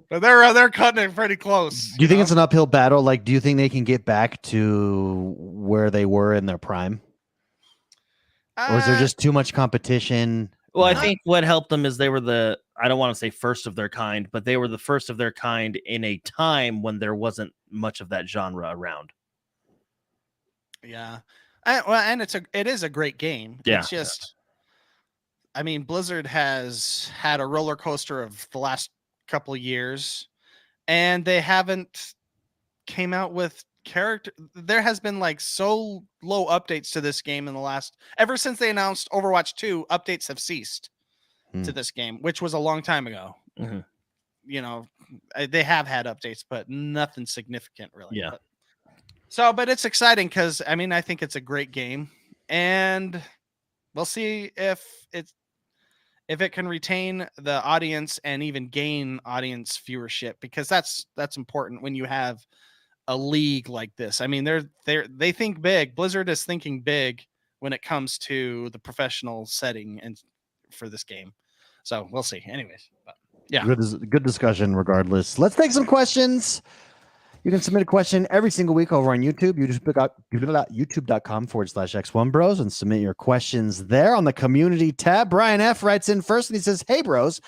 But they're cutting it pretty close. Do you think it's an uphill battle? Like, do you think they can get back to where they were in their prime? Or is there just too much competition? Well, I think what helped them is they were I don't want to say first of their kind, but they were the first of their kind in a time when there wasn't much of that genre around. Yeah. And it is a great game. Yeah. It's just, Blizzard has had a roller coaster of the last couple of years, and they haven't came out with character. There has been like so low updates to this game ever since they announced Overwatch 2. Updates have ceased to this game, which was a long time ago. Mm-hmm. They have had updates, but nothing significant really. Yeah. But it's exciting because I think it's a great game, and we'll see if if it can retain the audience and even gain audience viewership, because that's important when you have a league like this. I mean, they think big. Blizzard is thinking big when it comes to the professional setting and for this game. So we'll see. Anyways, but yeah. Good discussion regardless. Let's take some questions. You can submit a question every single week over on YouTube, youtube.com/XoneBros, and submit your questions there on the community tab. Brian F. writes in first and he says, "Hey, bros,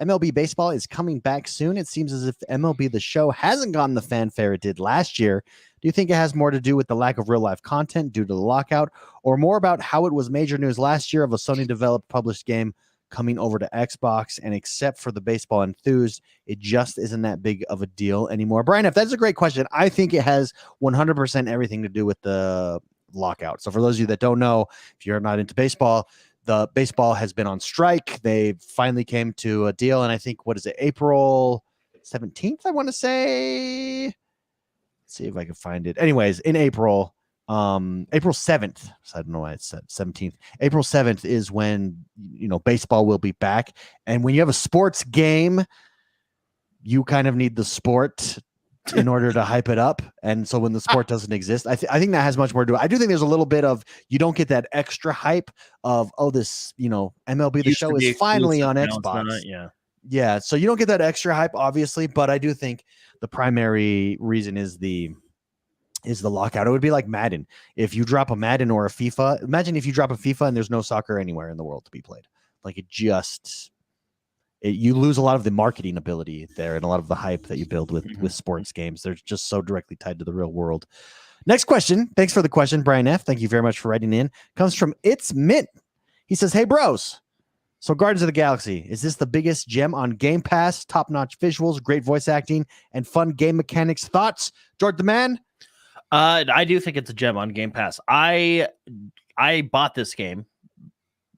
MLB baseball is coming back soon. It seems as if MLB The Show hasn't gotten the fanfare it did last year. Do you think it has more to do with the lack of real life content due to the lockout, or more about how it was major news last year of a Sony developed published game coming over to Xbox, and except for the baseball enthused, it just isn't that big of a deal anymore?" Brian, if that's a great question, I think it has 100% everything to do with the lockout. So for those of you that don't know, if you're not into baseball, the baseball has been on strike. They finally came to a deal, and I think, what is it, April 17th, I want to say. Let's see if I can find it. Anyways, in April 7th, so I don't know why it's 17th. April 7th is when, baseball will be back. And when you have a sports game, you kind of need the sport in order to hype it up. And so when the sport doesn't exist, I think that has much more to do. I do think there's a little bit of, you don't get that extra hype of, this, MLB The Show is finally on Xbox. Yeah. So you don't get that extra hype, obviously, but I do think the primary reason is the lockout. It would be like Madden. If you drop a Madden or a FIFA, imagine if you drop a FIFA and there's no soccer anywhere in the world to be played. Like you lose a lot of the marketing ability there and a lot of the hype that you build with sports games. They're just so directly tied to the real world. Next question. Thanks for the question, Brian F. Thank you very much for writing in. Comes from It's Mint. He says, "Hey, bros. So Guardians of the Galaxy, is this the biggest gem on Game Pass? Top-notch visuals, great voice acting, and fun game mechanics. Thoughts?" George the Man? I do think it's a gem on Game Pass. I bought this game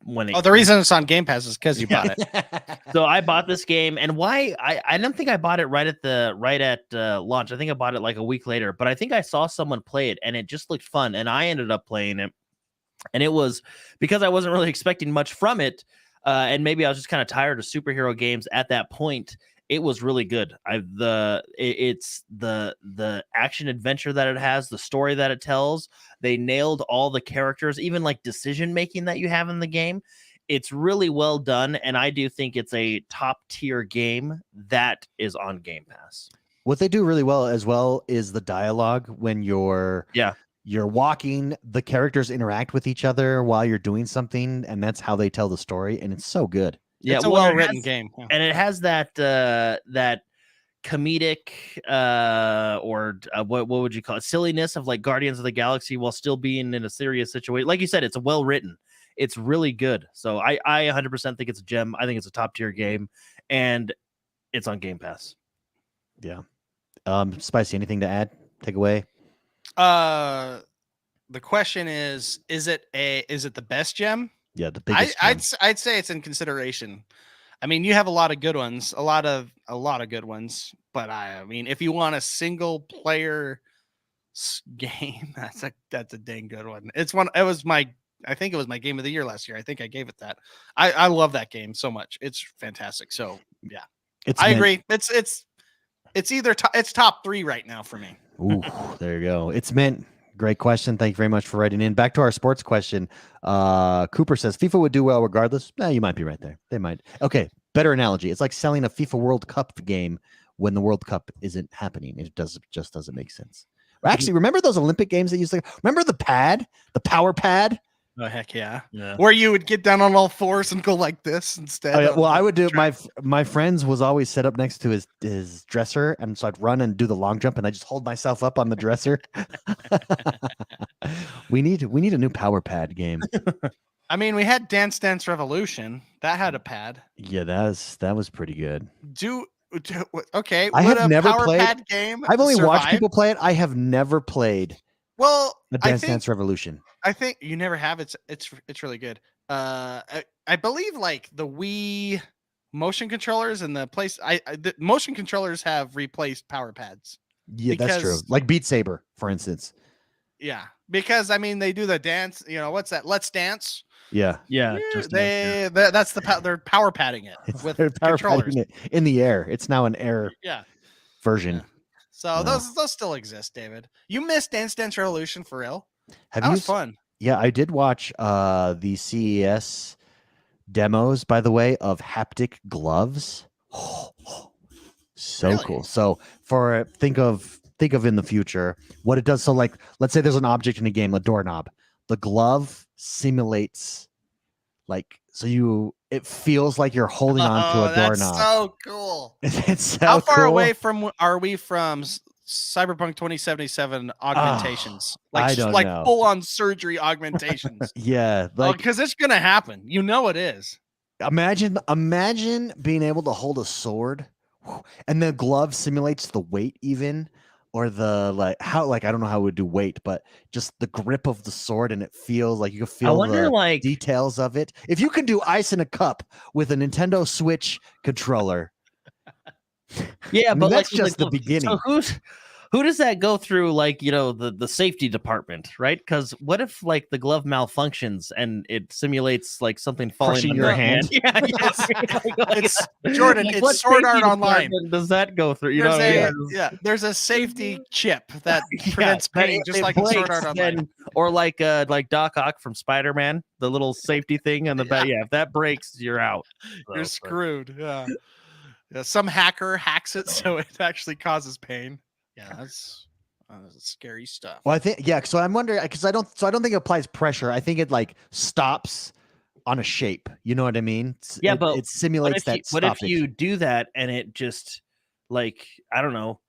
when the reason it's on Game Pass is because you bought it. So I bought this game, and why I don't think I bought it right at launch. I think I bought it like a week later, but I think I saw someone play it and it just looked fun, and I ended up playing it. And it was because I wasn't really expecting much from it, and maybe I was just kind of tired of superhero games at that point. It was really good. It's the action adventure that it has, the story that it tells. They nailed all the characters, even like decision making that you have in the game. It's really well done, and I do think it's a top tier game that is on Game Pass. What they do really well as well is the dialogue when you're walking, the characters interact with each other while you're doing something, and that's how they tell the story, and it's so good. Yeah, it's a well-written game. Yeah. And it has that comedic what would you call it? Silliness of like Guardians of the Galaxy while still being in a serious situation. Like you said, it's well written. It's really good. So I 100% think it's a gem. I think it's a top tier game, and it's on Game Pass. Yeah. Spicy, anything to add? Take away? The question is it the best gem? Yeah, the biggest. I'd say it's in consideration. I mean, you have a lot of good ones, a lot of good ones. But I mean, if you want a single player game, that's a dang good one. I think it was my game of the year last year. I think I gave it that. I love that game so much. It's fantastic. So yeah, I agree. It's either it's top 3 right now for me. Ooh, there you go. It's Mint. Great question. Thank you very much for writing in. Back to our sports question. Cooper says FIFA would do well regardless. You might be right there. They might. Okay, better analogy. It's like selling a FIFA World Cup game when the World Cup isn't happening. It just doesn't make sense. Actually, remember those Olympic games that used to? Remember the power pad? Oh heck yeah! Where you would get down on all fours and go like this instead. Oh, yeah. Well, I would do. My friends was always set up next to his dresser, and so I'd run and do the long jump, and I just hold myself up on the dresser. we need a new power pad game. I mean, we had Dance Dance Revolution that had a pad. Yeah, that was pretty good. Okay. I have never played pad game. I've only watched people play it. I have never played. Well, the Dance Dance Revolution. I think you never have. It's really good. I believe like the Wii motion controllers and the motion controllers have replaced power pads. Yeah, that's true. Like Beat Saber, for instance. Yeah, because I mean they do the dance. What's that? Let's Dance. Yeah. Yeah, just to make sure. that's they're power padding it with They're power controllers. padding it in the air. It's now an air Yeah. version. Yeah. So Wow. those still exist, David. You missed Dance Dance Revolution for real? Have That you was fun. Yeah, I did watch the CES demos, by the way, of haptic gloves. So Really? cool. So think of in the future what it does. So like, let's say there's an object in a game, a doorknob. The glove simulates it feels like you're holding on to a That's doorknob. so cool. It's so How far cool. away are we from Cyberpunk 2077 augmentations? I don't know. Full on surgery augmentations. Yeah, because it's gonna happen. You know it is. Imagine being able to hold a sword and the glove simulates the weight even, or the I don't know how it would do weight, but just the grip of the sword, and it feels like you can feel the details of it. If you can do ice in a cup with a Nintendo Switch controller. Yeah, but that's just the beginning. So who does that go through? The safety department, right? Because what if the glove malfunctions and it simulates something falling in your hand? Yeah, it's Jordan. It's Sword Art Online. Does that go through? You know, there's a safety chip that prevents pain, just like breaks, Sword Art Online, or like Doc Ock from Spider-Man, the little safety thing on the back. Yeah, if that breaks, you're out. You're screwed. Yeah. Some hacker hacks it so it actually causes pain. Yeah, that's scary stuff. Well, I think So I'm wondering because I don't think it applies pressure. I think it stops on a shape. You know what I mean? But it simulates that. What if you do that and it just I don't know,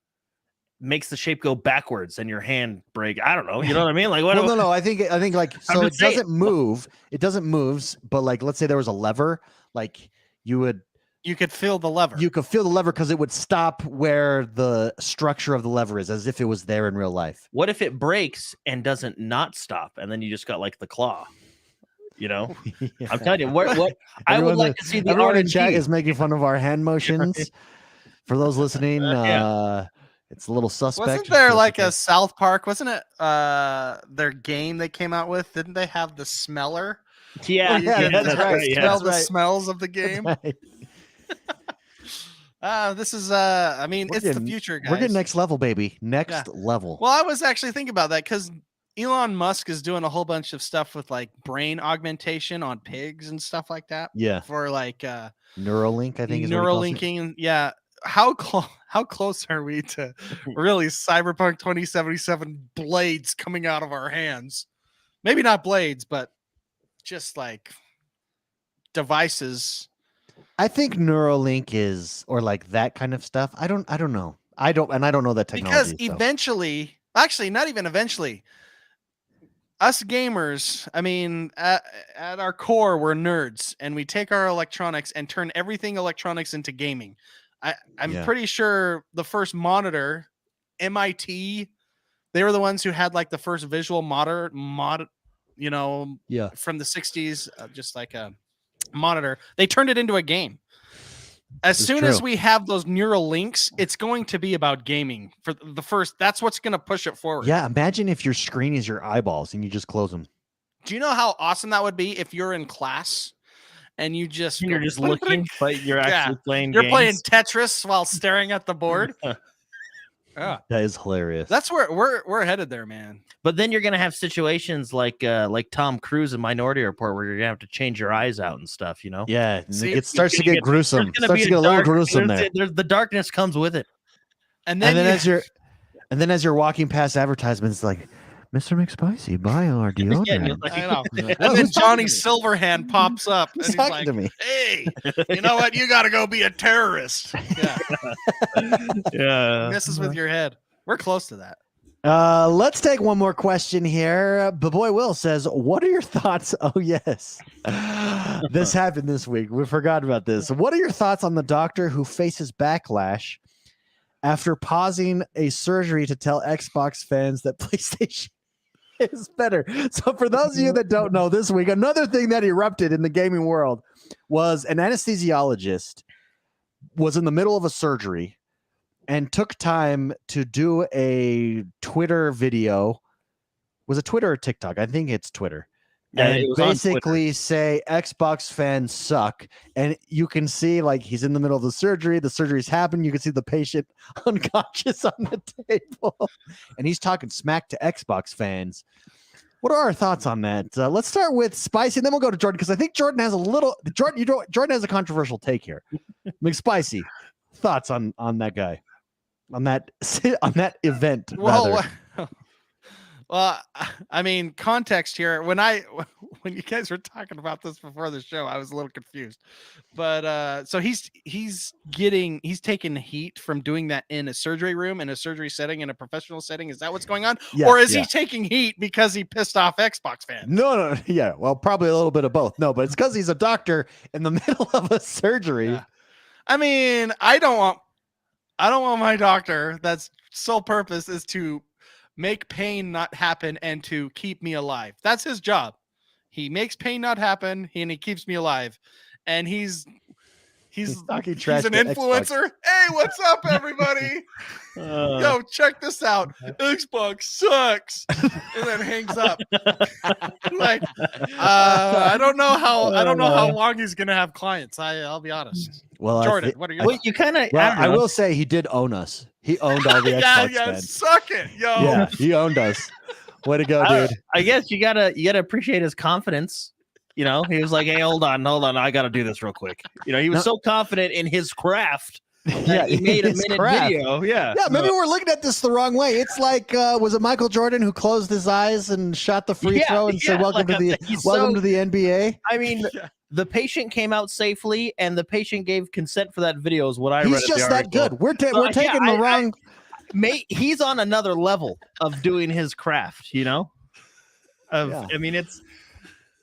makes the shape go backwards and your hand break? I don't know. You know what I mean? No. I think so. It doesn't move. It doesn't move. But let's say there was a lever. You could feel the lever. You could feel the lever because it would stop where the structure of the lever is, as if it was there in real life. What if it breaks and doesn't not stop, and then you just got the claw? You know, yeah. I'm telling you, what I would like to see. The everyone in chat is making fun of our hand motions. For those listening, it's a little suspect. Wasn't there a South Park? Wasn't it their game they came out with? Didn't they have the smeller? Yeah, that's right. Smell the smells of the game. This is it's the future, guys. We're getting next level, baby. Next level. Well, I was actually thinking about that because Elon Musk is doing a whole bunch of stuff with brain augmentation on pigs and stuff like that. Yeah. For Neuralink, I think is Neuralinking. Yeah. How close are we to really Cyberpunk 2077 blades coming out of our hands? Maybe not blades, but just devices. I think Neuralink is, or that kind of stuff. I don't know. I don't know that technology. Because eventually, actually, not even eventually, us gamers, at our core, we're nerds, and we take our electronics and turn everything electronics into gaming. I'm pretty sure the first monitor, MIT, they were the ones who had the first visual from the 60s, just a monitor. They turned it into a game. As soon as we have those neural links, it's going to be about gaming for the first. That's what's going to push it forward. Yeah, imagine if your screen is your eyeballs and you just close them. Do you know how awesome that would be if you're in class and you're just looking, but you're actually playing. You're playing Tetris while staring at the board. Yeah, that is hilarious. That's where we're headed there, man. But then you're gonna have situations like Tom Cruise in Minority Report, where you're gonna have to change your eyes out and stuff. You know? Yeah, it starts to get gruesome. Starts to get a little gruesome there. The darkness comes with it. And then as you're walking past advertisements, Mr. McSpicy, buy our deodorant. I know. And then Johnny Silverhand pops up and he's like, to me. "Hey, you know what? You got to go be a terrorist." Yeah. Messes with your head. We're close to that. Let's take one more question here. The boy Will says, "What are your thoughts?" Oh yes, this happened this week. We forgot about this. What are your thoughts on the doctor who faces backlash after pausing a surgery to tell Xbox fans that PlayStation is better? So for those of you that don't know, this week, another thing that erupted in the gaming world was an anesthesiologist was in the middle of a surgery and took time to do a Twitter video. Was it Twitter or TikTok? I think it's Twitter. Yeah, and it was on Twitter. basically say Xbox fans suck. And you can see like he's in the middle of the surgery's happening. You can see the patient unconscious on the table, and he's talking smack to Xbox fans. What are our thoughts on that? Let's start with Spicy, and then we'll go to Jordan because I think Jordan has Jordan has a controversial take here. McSpicy, thoughts on that guy, on that event? Well, well, I mean, context here. When you guys were talking about this before the show, I was a little confused. But so he's taking heat from doing that in a surgery room, in a surgery setting, in a professional setting. Is that what's going on? Yes, or is yeah. he taking heat because he pissed off Xbox fans? No, yeah. Well, probably a little bit of both. No, but it's because he's a doctor in the middle of a surgery. Yeah. I mean, I don't want my doctor that's sole purpose is to make pain not happen and to keep me alive. That's his job. He makes pain not happen and he keeps me alive. And he's talking trash an to influencer. Xbox. Hey, what's up, everybody? Yo, check this out. Xbox sucks. And then hangs up. Like, I don't know how long he's gonna have clients. I'll be honest. Well, Jordan, what are you? Well, you kind of. Well, I will say he did own us. He owned all the Xbox fans. Suck it, yo. Yeah, he owned us. Way to go, dude. I guess you gotta appreciate his confidence. You know, he was like, "Hey, hold on, I gotta do this real quick." You know, he was so confident in his craft. Yeah, He made a his minute craft. video. Yeah. Yeah, maybe we're looking at this the wrong way. It's like, was it Michael Jordan who closed his eyes and shot the free throw and said, "Welcome to the NBA"? I mean, the patient came out safely, and the patient gave consent for that video. Is what I read. He's just that good. We're taking the wrong. He's on another level of doing his craft. You know. I mean, it's.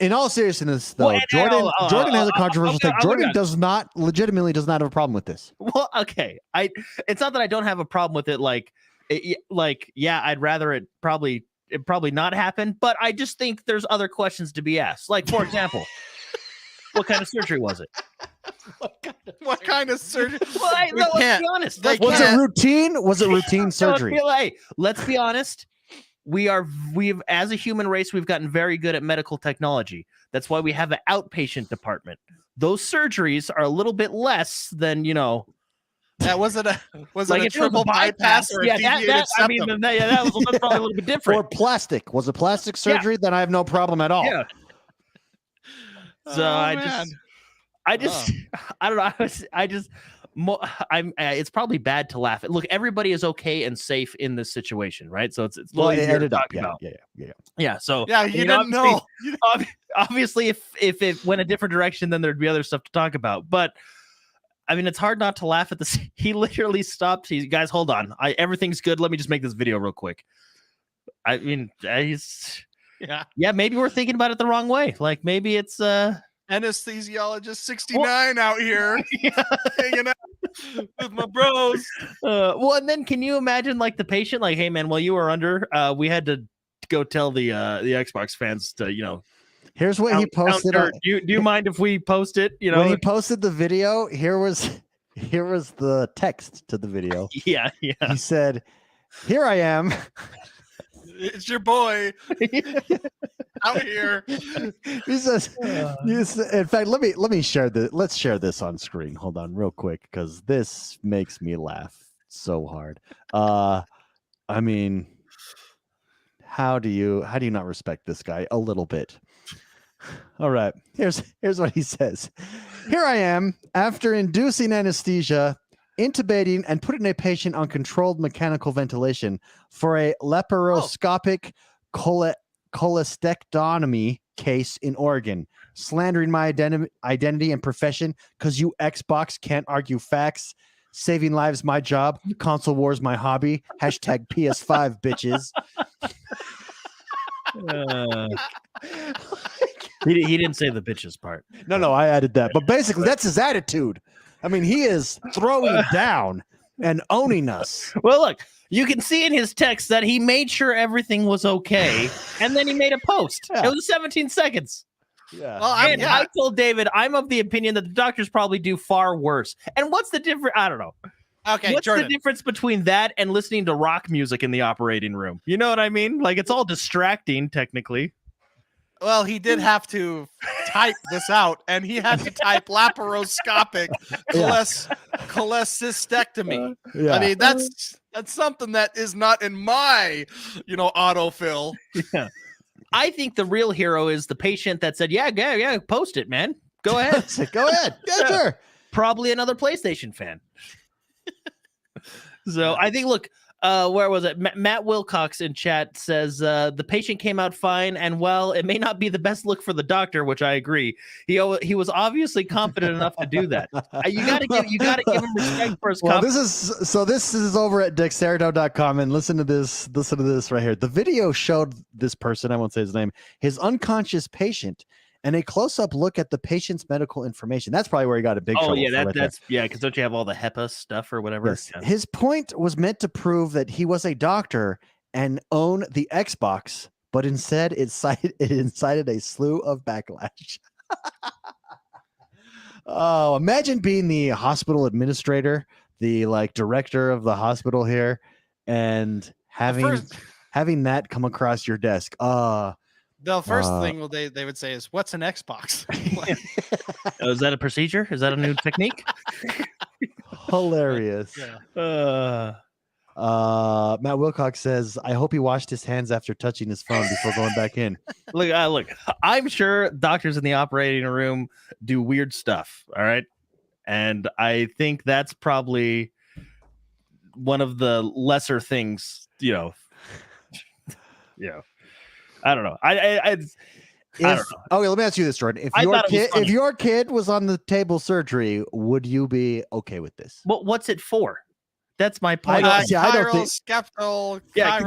In all seriousness, though, Jordan has a controversial take. Jordan legitimately does not have a problem with this. Well, okay, it's not that I don't have a problem with it. Yeah, I'd rather it probably not happen, but I just think there's other questions to be asked. Like, for example, what kind of surgery was it? What kind of surgery? Well, let's be honest. Was it routine? Was it routine surgery? Let's be honest. We've as a human race, we've gotten very good at medical technology. That's why we have an outpatient department. Those surgeries are a little bit less than, you know. That was it a triple bypass or a deviated septum? That was probably a little bit different. Or plastic. Was it plastic surgery? Yeah. Then I have no problem at all. Yeah. So I don't know. It's probably bad to laugh at. Look, everybody is okay and safe in this situation, right? So it's really easier to talk about. Yeah. So you didn't know. Obviously, if it went a different direction, then there'd be other stuff to talk about. But I mean, it's hard not to laugh at this. He literally stopped. Guys, hold on. Everything's good. Let me just make this video real quick. I mean, maybe we're thinking about it the wrong way. Like maybe it's anesthesiologist 69 out here hanging out with my bros. Well, and then can you imagine like the patient, like, "Hey man, while you were under, we had to go tell the Xbox fans to, you know." Here's what he posted. Do you mind if we post it? You know, when he posted the video, here was the text to the video. Yeah. He said, "Here I am. It's your boy out here." He says, in fact, let me share this. Let's share this on screen. Hold on real quick, because this makes me laugh so hard. I mean, how do you not respect this guy a little bit? All right, here's what he says. "Here I am after inducing anesthesia, intubating, and putting a patient on controlled mechanical ventilation for a laparoscopic cholecystectomy case in Oregon. Slandering my identity and profession because you Xbox can't argue facts. Saving lives my job. Console wars my hobby. Hashtag PS5 bitches." He didn't say the bitches part. No, I added that. But basically, that's his attitude. I mean, he is throwing down and owning us. Well, look, you can see in his text that he made sure everything was okay, and then he made a post. Yeah. It was 17 seconds. Yeah. Well, I told David, I'm of the opinion that the doctors probably do far worse. And what's the difference? I don't know. Okay, what's Jordan. the difference between that and listening to rock music in the operating room? You know what I mean? Like, it's all distracting, technically. Well, he did have to type this out, and he had to type laparoscopic cholecystectomy. Yeah. I mean, that's something that is not in my, autofill. Yeah. I think the real hero is the patient that said, yeah, post it, man. Go ahead. Go ahead. Yeah, sure. Probably another PlayStation fan. So I think, look, where was it? Matt Wilcox in chat says the patient came out fine, and well, it may not be the best look for the doctor, which I agree. He was obviously confident enough to do that. You gotta give him respect for his confidence. This is over at dexerto.com, and listen to this right here. The video showed this person, I won't say his name, his unconscious patient, and a close-up look at the patient's medical information. That's probably where he got a big trouble. Because don't you have all the HEPA stuff or whatever? Yes. Yeah. His point was meant to prove that he was a doctor and own the Xbox, but instead it incited a slew of backlash. Oh, imagine being the hospital administrator, the director of the hospital here, and having that come across your desk. The first thing they would say is, "What's an Xbox?" Is that a procedure? Is that a new technique? Hilarious. Yeah. Matt Wilcox says, "I hope he washed his hands after touching his phone before going back in." Look. I'm sure doctors in the operating room do weird stuff. All right, and I think that's probably one of the lesser things. Yeah. I don't know. I don't know. Okay, let me ask you this, Jordan. If your kid was on the table surgery, would you be okay with this? Well, what's it for? That's my point. I don't think. Can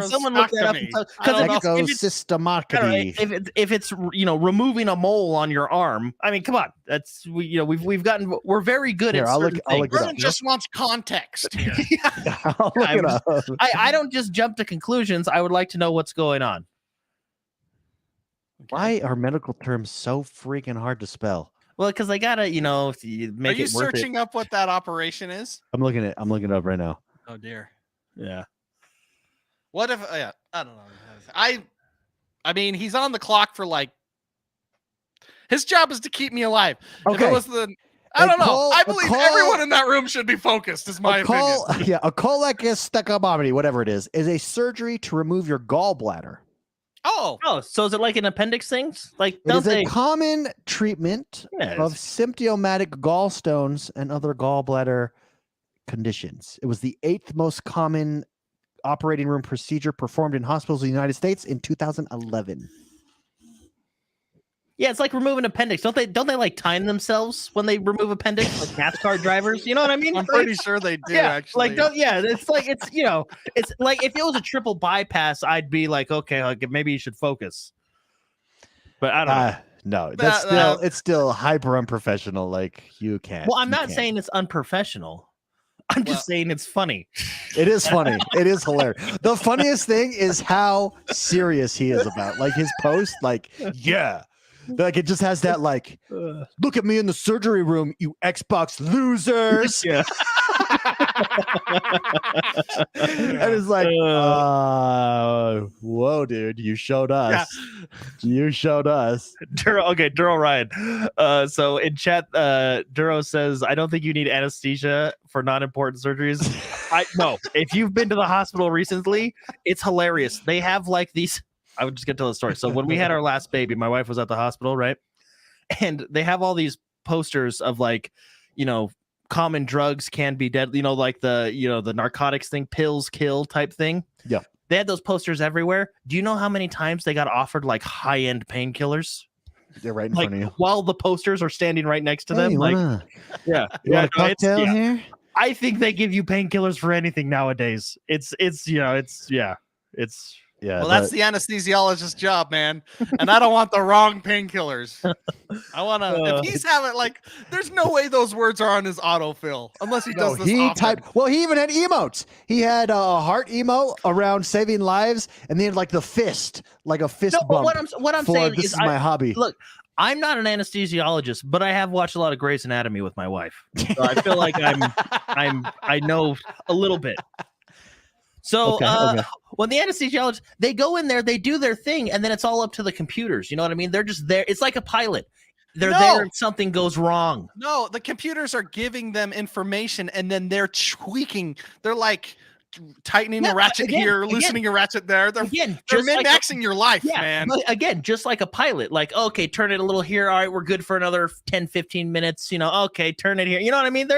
someone look that up? Echosystemocracy. If it's removing a mole on your arm, I mean, come on. That's we're very good at certain things. Jordan just wants context here. I'll look it up. I don't just jump to conclusions. I would like to know what's going on. Why are medical terms so freaking hard to spell? Well, because they gotta, make it worth it. Are you searching up what that operation is? I'm looking it up right now. Oh dear. Yeah. What if? I don't know. I mean, he's on the clock for his job is to keep me alive. Okay. If it was I don't know. I believe everyone in that room should be focused. Is my opinion. Yeah, a cholecystectomy, whatever it is a surgery to remove your gallbladder. Oh, so is it like an appendix thing? It is a common treatment of symptomatic gallstones and other gallbladder conditions. It was the 8th most common operating room procedure performed in hospitals in the United States in 2011. Yeah, it's like removing appendix. Don't they time themselves when they remove appendix, like NASCAR drivers? You know what I mean? I'm pretty sure they do. Actually, it's like it's like if it was a triple bypass, I'd be like, okay, maybe you should focus. But I don't know. No, it's still hyper unprofessional. Like you can't. Well, I'm not saying it's unprofessional. I'm just saying it's funny. It is funny. It is hilarious. The funniest thing is how serious he is about his post. Yeah. It just has that look at me in the surgery room, you Xbox losers. Yeah. And it's whoa, dude, you showed us. Yeah. You showed us. Duro Ryan. So in chat, Duro says, I don't think you need anesthesia for non-important surgeries. No. If you've been to the hospital recently, it's hilarious. They have these. I would just get to tell the story. So when we had our last baby, my wife was at the hospital, right? And they have all these posters of common drugs can be deadly, the narcotics thing, pills kill type thing. Yeah. They had those posters everywhere. Do you know how many times they got offered high-end painkillers? They're right in front of you. While the posters are standing right next to them. You want a cocktail here? I think they give you painkillers for anything nowadays. Yeah, well, that's the anesthesiologist's job, man. And I don't want the wrong painkillers. I want to. If he's having there's no way those words are on his autofill unless he does this. He even had emotes. He had a heart emote around saving lives, and then the fist, a fist bump. What I'm saying this is my hobby. Look, I'm not an anesthesiologist, but I have watched a lot of Grey's Anatomy with my wife, so I feel like I know a little bit. So Okay. when the anesthesiologist, they go in there, they do their thing, and then it's all up to the computers. You know what I mean? They're just there. It's like a pilot. They're No. there if something goes wrong. No, the computers are giving them information, and then they're tweaking. They're like tightening a ratchet here, loosening a ratchet there. They're min-maxing your life, man. But again, just like a pilot, like, okay, turn it a little here. All right, we're good for another 10, 15 minutes. You know, okay, turn it here. You know what I mean?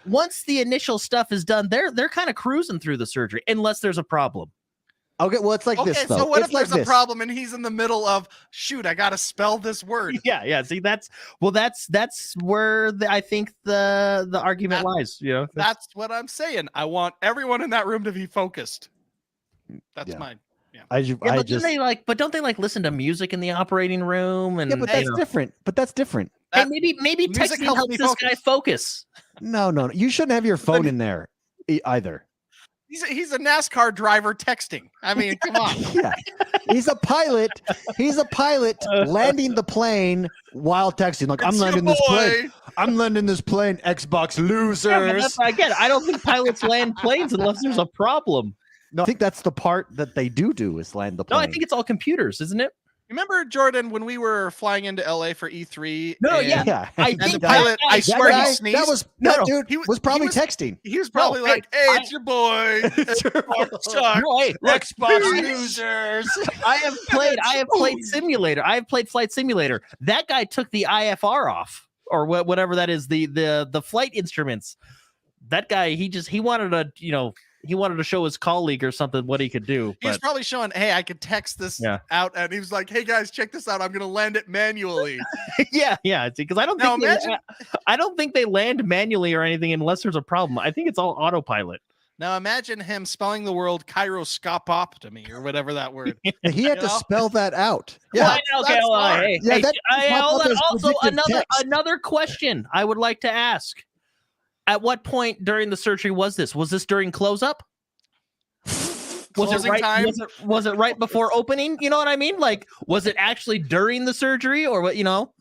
Once the initial stuff is done, they're kind of cruising through the surgery, unless there's a problem. Okay, well, it's like this, though. So what it's if there's like a problem and he's in the middle of, shoot, I got to spell this word? Yeah. See, that's where I think the argument lies. You know, that's what I'm saying. I want everyone in that room to be focused. That's mine. Yeah. But don't they listen to music in the operating room? And but that's different. But that's different. Hey, maybe texting helps this guy focus. No. You shouldn't have your phone in there either. He's a NASCAR driver texting. I mean, come on. Yeah. He's a pilot. He's a pilot landing the plane while texting. Like, I'm landing this plane. I'm landing this plane. Xbox losers. Yeah, again, I don't think pilots land planes unless there's a problem. No, I think that's the part that they do is land the plane. No, I think it's all computers, isn't it? Remember, Jordan, when we were flying into LA for E3? No, I think the pilot, I swear he sneezed. That dude was probably texting. He was probably hey, it's your boy. It's your boy. Xbox losers. I have played simulator. I have played Flight Simulator. That guy took the IFR off, or whatever that is, the flight instruments. That guy, he wanted to show his colleague or something what he could do. He was probably showing, hey, I could text this out, and he was like, hey guys, check this out. I'm gonna land it manually. yeah. Because I don't think they land manually or anything unless there's a problem. I think it's all autopilot. Now imagine him spelling the word kyroscopotomy or whatever that word. He had to spell that out. Yeah. Also, another question I would like to ask. At what point during the surgery was this? Was this during close-up? Was it right before opening? You know what I mean? Like, was it actually during the surgery or what? You know,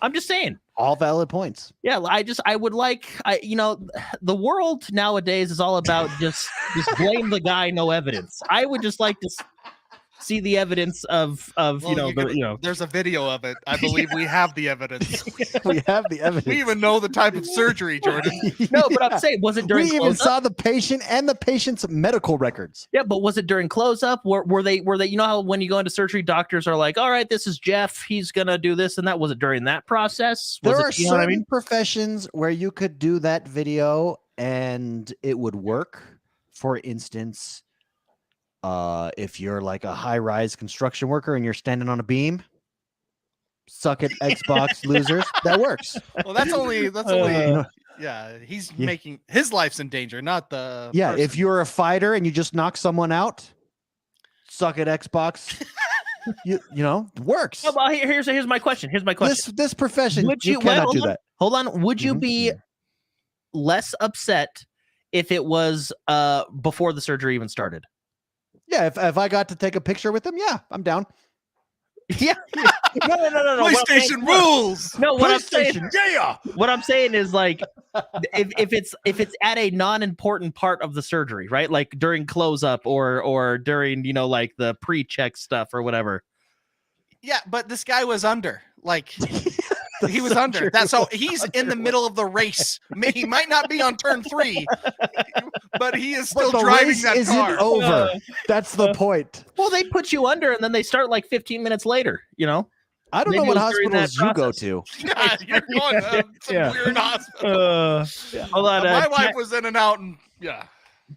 I'm just saying. All valid points. Yeah, I would like, the world nowadays is all about just blame the guy, no evidence. I would just like to see the evidence of there's a video of it. I believe we have the evidence. We have the evidence. We even know the type of surgery, Jordan. No, but I'm saying, was it during we even saw the patient and the patient's medical records. Yeah, but was it during close-up? Were they you know how when you go into surgery, doctors are like, all right, this is Jeff, he's gonna do this and that. Was it during that process? There are certain professions where you could do that video and it would work. For instance, if you're like a high-rise construction worker and you're standing on a beam, suck it, Xbox losers. That works. Well, that's only he's making his life's in danger, not the person. If you're a fighter and you just knock someone out, suck it, Xbox. you know, works. Oh, well, here's my question. This profession, you cannot do that. Hold on. Would you be less upset if it was before the surgery even started? Yeah, if I got to take a picture with him, yeah, I'm down. Yeah. No. PlayStation rules. No, what I'm saying, yeah. What I'm saying is, like, if it's at a non-important part of the surgery, right? Like during close-up or during, like the pre-check stuff or whatever. Yeah, but this guy was under. Like, he was under that, so he's in the middle of the race. He might not be on turn 3, but he is still driving that car. Isn't over. That's the point. Well, they put you under, and then they start like 15 minutes later. I don't know what hospitals you go to. Yeah, you're going to some weird hospital. Hold on, my wife was in and out, and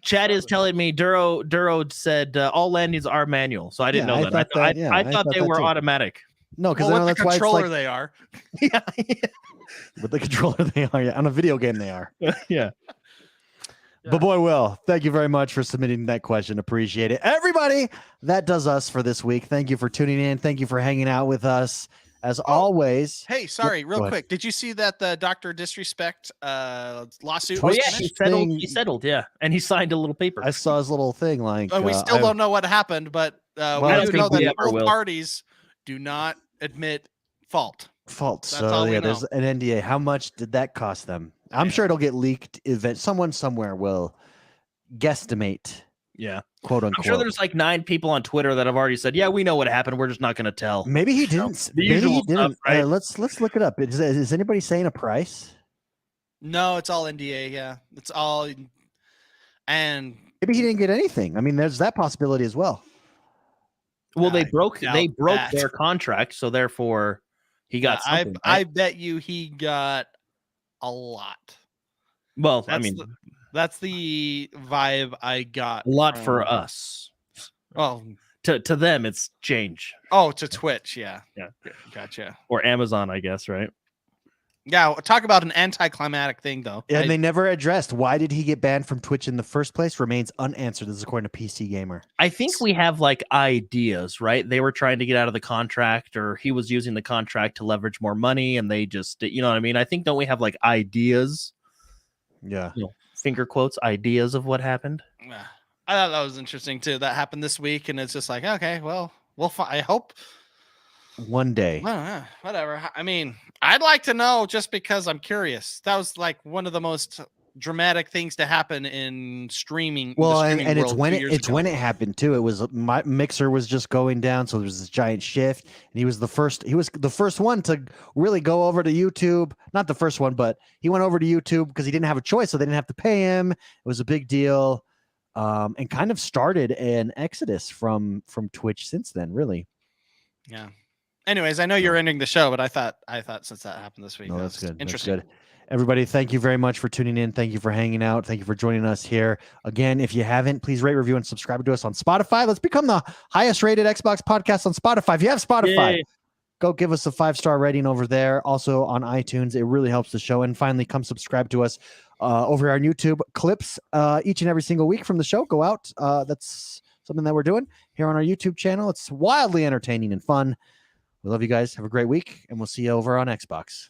Chad is telling me Duro said all landings are manual, so I didn't know that. I thought they were automatic. No, because with the that's why controller they are. Yeah. With the controller they are. Yeah, on a video game they are. Yeah. But boy, Will, thank you very much for submitting that question. Appreciate it. Everybody, that does us for this week. Thank you for tuning in. Thank you for hanging out with us. As always. Hey, sorry, real quick. Did you see that the Dr. Disrespect lawsuit? Oh, yeah, he settled, yeah. And he signed a little paper. I saw his little thing. Like, we still don't know what happened, but we do know that both parties do not admit fault. That's so yeah, there's an NDA. How much did that cost them? I'm sure it'll get leaked. Someone somewhere will guesstimate Yeah. quote unquote. I'm sure there's like 9 people on Twitter that have already said, yeah, we know what happened. We're just not going to tell. Maybe he didn't. The Maybe usual he didn't. stuff, right? Let's look it up. Is anybody saying a price? No, it's all NDA. Yeah, it's all. And Maybe he didn't get anything. I mean, there's that possibility as well. Well, they I broke doubt that. their contract, so therefore he got something. I Right? bet you he got a lot. Well, I That's mean, that's the vibe I got. a lot from- for us. Oh, To them, it's change. to Twitch. Yeah. Yeah. Gotcha. Or Amazon, I guess, right? Yeah. Talk about an anticlimactic thing, though. And they never addressed why did he get banned from Twitch in the first place remains unanswered. This is according to PC Gamer. I think we have like ideas, right? They were trying to get out of the contract, or he was using the contract to leverage more money, and they just, you know what I mean? I think, don't we have like ideas? Yeah. You know, finger quotes, ideas of what happened. Yeah. I thought that was interesting too. That happened this week, and it's just like, okay, well, I hope One day. well, whatever. I mean, I'd like to know just because I'm curious. That was like one of the most dramatic things to happen in streaming. Well, the and streaming it's world when 2 it years it's ago. when it happened too. It was my Mixer was just going down, so there was this giant shift, and he was the first one to really go over to YouTube. Not the first one, but he went over to YouTube because he didn't have a choice, so they didn't have to pay him. It was a big deal, and kind of started an exodus from Twitch since then. Really, Yeah. Anyways, I know you're ending the show, but I thought since that happened this week, no, that that's was good. Interesting. That's good. Everybody, thank you very much for tuning in. Thank you for hanging out. Thank you for joining us here. Again, if you haven't, please rate, review, and subscribe to us on Spotify. Let's become the highest rated Xbox podcast on Spotify. If you have Spotify, Yay. go give us a 5-star rating over there. Also on iTunes, it really helps the show. And finally, come subscribe to us over our YouTube clips each and every single week from the show. Go out. That's something that we're doing here on our YouTube channel. It's wildly entertaining and fun. We love you guys. Have a great week, and we'll see you over on Xbox.